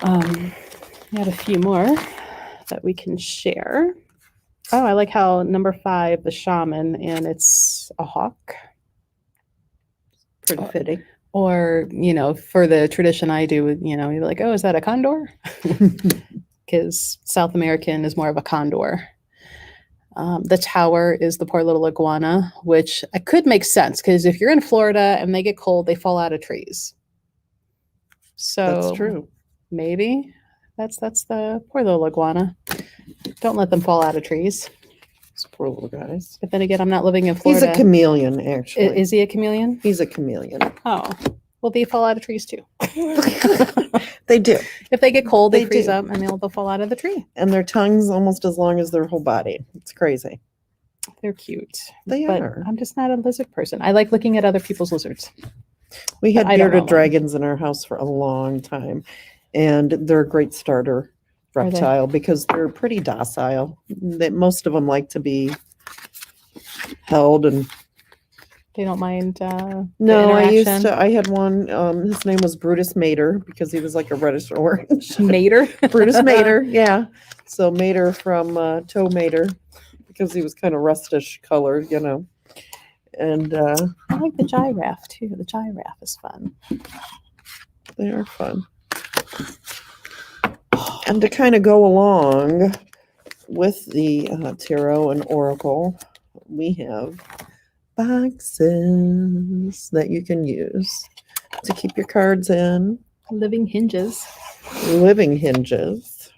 We have a few more that we can share. Oh, I like how number 5, the shaman, and it's a hawk. Pretty fitting. Or, for the tradition I do, you're like, oh, is that a condor? Because South American is more of a condor. The tower is the poor little iguana, which I could make sense because if you're in Florida and they get cold, they fall out of trees. So That's true. Maybe that's the poor little iguana. Don't let them fall out of trees. Those poor little guys. But then again, I'm not living in He's Florida. a chameleon, actually. Is he a chameleon? He's a chameleon. Oh, well, they fall out of trees too. They do. If they get cold, they They freeze do. up and they'll fall out of the tree. And their tongue's almost as long as their whole body. It's crazy. They're cute. They But are. I'm just not a lizard person. I like looking at other people's lizards. We had I don't bearded want one. dragons in our house for a long time, and they're a great starter Are they? reptile because they're pretty docile. Most of them like to be held and They don't mind the no, interaction. I had one, his name was Brutus Mater because he was like a reddish orange. Mater. Brutus Mater, yeah. So Mater from Tow Mater because he was kind of rustish colored, And I like the giraffe too. The giraffe is fun. they are fun. And to kind of go along with the tarot and oracle, we have boxes that you can use to keep your cards in. Living hinges. Living hinges.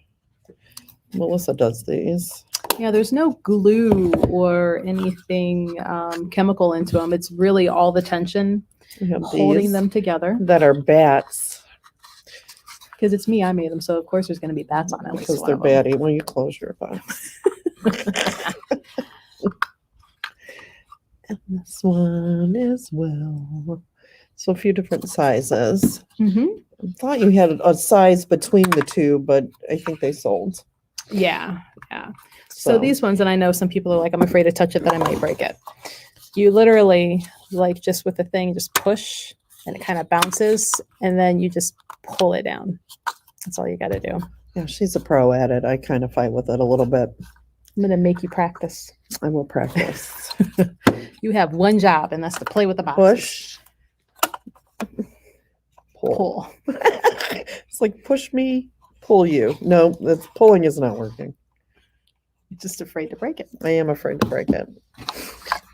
Melissa does these. Yeah, there's no glue or anything chemical into them. It's really all the tension We have holding these them together. that are bats Because it's me, I made them, so of course there's going to be bats on it. because they're batty. When you close your box. And this one as well. So a few different sizes. Hmm. I thought you had a size between the two, but I think they sold. Yeah, yeah. So these ones, and I know some people are like, I'm afraid to touch it, that I might break it. You literally, like just with the thing, just push and it kind of bounces and then you just pull it down. That's all you got to do. Yeah, she's a pro at it. I kind of fight with it a little bit. I'm going to make you practice. I will practice. You have one job, and that's to play with the boxes. Push. Pull. Pull. It's like push me, pull you. No, that's pulling is not working. You're just afraid to break it. I am afraid to break it.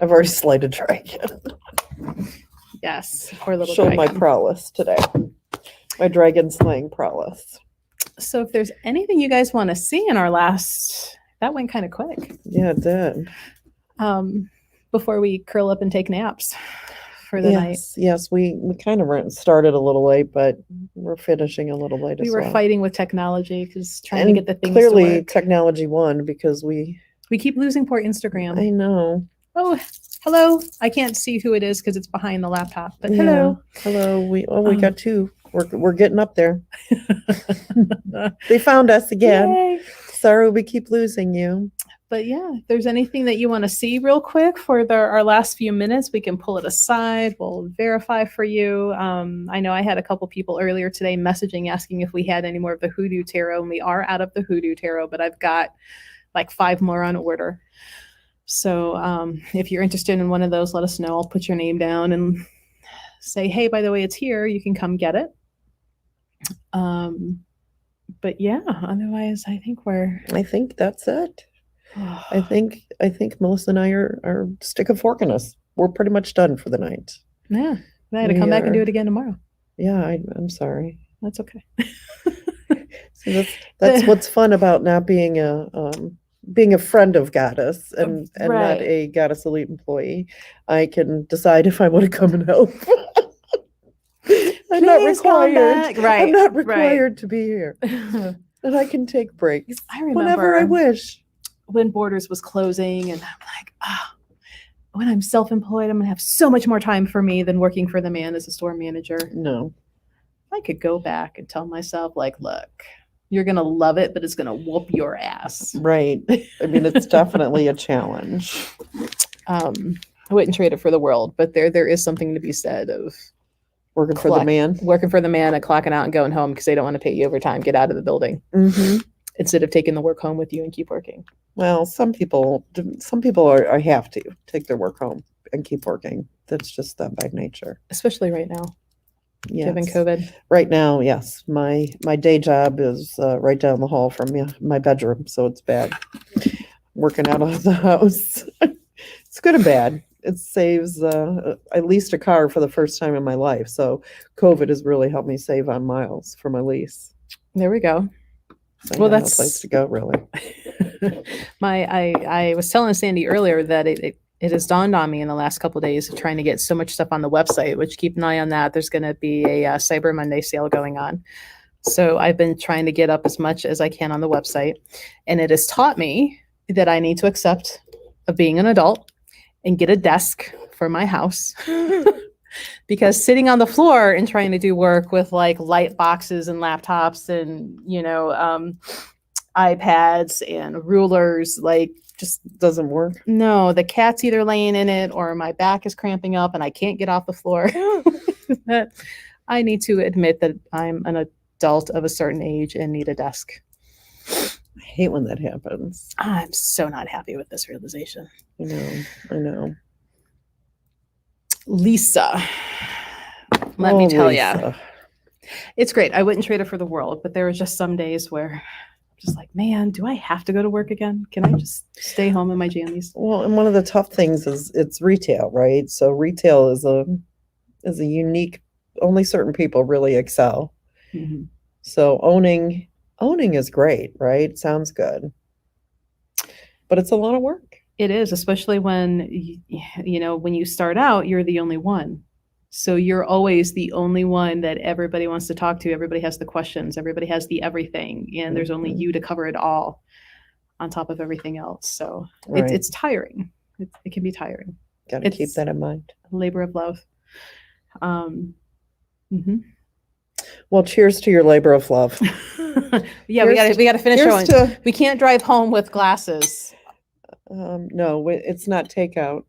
I've already slayed a dragon. Yes. Poor little Showed my dragon. prowess today. My dragon slaying prowess. So if there's anything you guys want to see in our last, that went kind of quick. Yeah, it did. Before we curl up and take naps for the night. Yes, we kind of started a little late, but we're finishing a little late We as were well. fighting with technology because trying And to get the things clearly to work. technology won because we We keep losing poor Instagram. I know. Oh, hello. I can't see who it is because it's behind the laptop, but hello. Yeah. Hello. We Um, got two. We're getting up there. They found us again. Yay. Sorry we keep losing you. But yeah, if there's anything that you want to see real quick for our last few minutes, we can pull it aside. We'll verify for you. I know I had a couple people earlier today messaging asking if we had any more of the Hoodoo Tarot, and we are out of the Hoodoo Tarot, but I've got like 5 more on order. So if you're interested in one of those, let us know. I'll put your name down and say, hey, by the way, it's here. You can come get it. But yeah, otherwise, I think that's it. I think Melissa and I are stick a fork in us. We're pretty much done for the night. yeah. I had to come back and do it again tomorrow. Yeah, I'm sorry. That's okay. So that's what's fun about not being a friend of Goddess and not Right. a Goddess Elite employee. I can decide if I want to come and help. I'm not Please come required. back. Right, I'm not right. required to be here, and I can take breaks I remember whenever I wish. when Borders was closing, and I'm like, when I'm self-employed, I'm gonna have so much more time for me than working for the man as a store manager. No, I could go back and tell myself, like, look, you're gonna love it, but it's gonna whoop your ass. right. I mean, it's definitely a challenge. I wouldn't trade it for the world, but there is something to be said of Working for the man. working for the man and clocking out and going home because they don't want to pay you overtime. Get out of the building Mm-hmm. instead of taking the work home with you and keep working. Well, some people are have to take their work home and keep working. That's just that by nature. Especially right now, given Yes. COVID. Right now, yes. My day job is right down the hall from my bedroom, so it's bad. Working out of the house. It's good and bad. It saves at least a car for the first time in my life. So COVID has really helped me save on miles for my lease. There we go. So I Well, have no that's- place to go really. I was telling Sandy earlier that it has dawned on me in the last couple of days of trying to get so much stuff on the website, which keep an eye on that. There's going to be a Cyber Monday sale going on. So I've been trying to get up as much as I can on the website, and it has taught me that I need to accept of being an adult and get a desk for my house. Because sitting on the floor and trying to do work with like light boxes and laptops and, iPads and rulers, like just Doesn't work. no, the cat's either laying in it or my back is cramping up and I can't get off the floor. I need to admit that I'm an adult of a certain age and need a desk. I hate when that happens. I'm so not happy with this realization. I know. Lisa, let me tell you, Lisa. it's great. I wouldn't trade it for the world, but there are just some days where I'm just like, man, do I have to go to work again? Can I just stay home in my jammies? Well, and one of the tough things is it's retail, right? So retail is a unique, only certain people really excel. Mm-hmm. So owning is great, right? Sounds good. But it's a lot of work. It is, especially when, when you start out, you're the only one. So you're always the only one that everybody wants to talk to. Everybody has the questions. Everybody has the everything. And there's only you to cover it all on top of everything else. So Right. it's tiring. It can be tiring. Got to keep It's- that in mind. A labor of love. Mhm. Well, cheers to your labor of love. Yeah, we gotta finish Here's showing. to, We can't drive home with glasses. no, it's not takeout.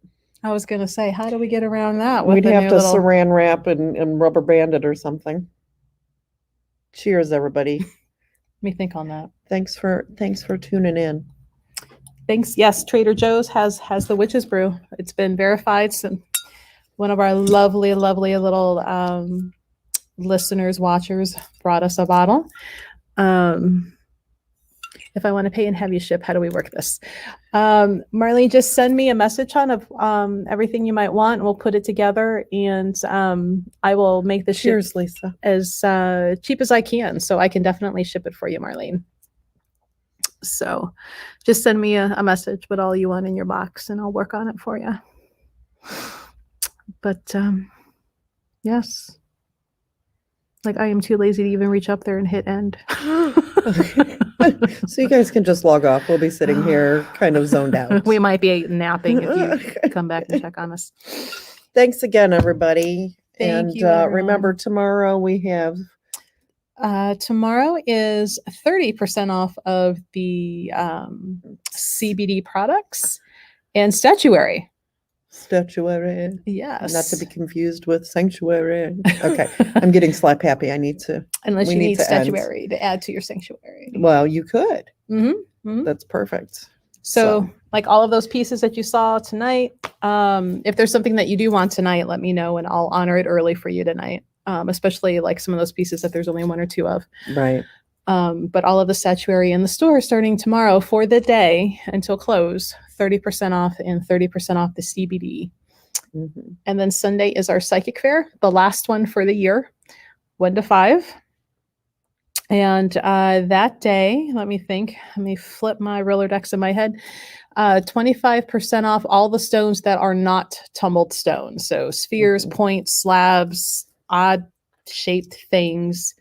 I was gonna say, how do we get around that? with We'd the have new to little- saran wrap and rubber band it or something. Cheers, everybody. Let me think on that. Thanks for tuning in. Thanks. Yes, Trader Joe's has the witch's brew. It's been verified. So one of our lovely little listeners, watchers brought us a bottle. If I want to pay and have you ship, how do we work this? Marlene, just send me a message of everything you might want, and we'll put it together. And I will make the ship Cheers, Lisa. as cheap as I can, so I can definitely ship it for you, Marlene. So just send me a message with all you want in your box, and I'll work on it for you. But yes, like I am too lazy to even reach up there and hit end. So you guys can just log off. We'll be sitting here kind of zoned out. We might be napping if you come back and check on us. Thanks again, everybody. Thank and you, everyone. remember, tomorrow we have Tomorrow is 30% off of the CBD products and statuary. statuary. Yes. Not to be confused with sanctuary. Okay. I'm getting slap happy. I need to. Unless we you need need to end. statuary to add to your sanctuary. Well, you could. Mm-hmm. That's perfect. So, like all of those pieces that you saw tonight, if there's something that you do want tonight, let me know and I'll honor it early for you tonight. Especially like some of those pieces that there's only one or two of. Right. But all of the statuary in the store starting tomorrow for the day until close, 30% off and 30% off the CBD. Mm-hmm. And then Sunday is our psychic fair, the last one for the year, 1 to 5. And that day, let me think, let me flip my Rolodex in my head. 25% off all the stones that are not tumbled stones. So spheres, Mhm. points, slabs, odd shaped things,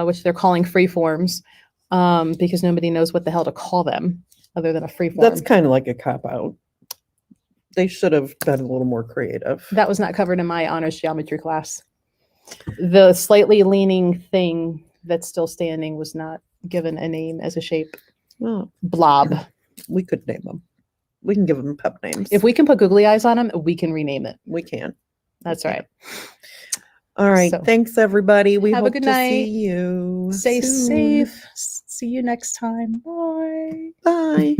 which they're calling free forms, because nobody knows what the hell to call them other than a free form. That's kind of like a cop out. They should have been a little more creative. That was not covered in my honors geometry class. The slightly leaning thing that's still standing was not given a name as a shape. Well, Blob. we could name them. We can give them pep names. If we can put googly eyes on them, we can rename it. we can. That's Okay. right. All right. So, Thanks, everybody. We have a hope good to night. see you. Stay soon. safe. See you next time. Bye. Bye.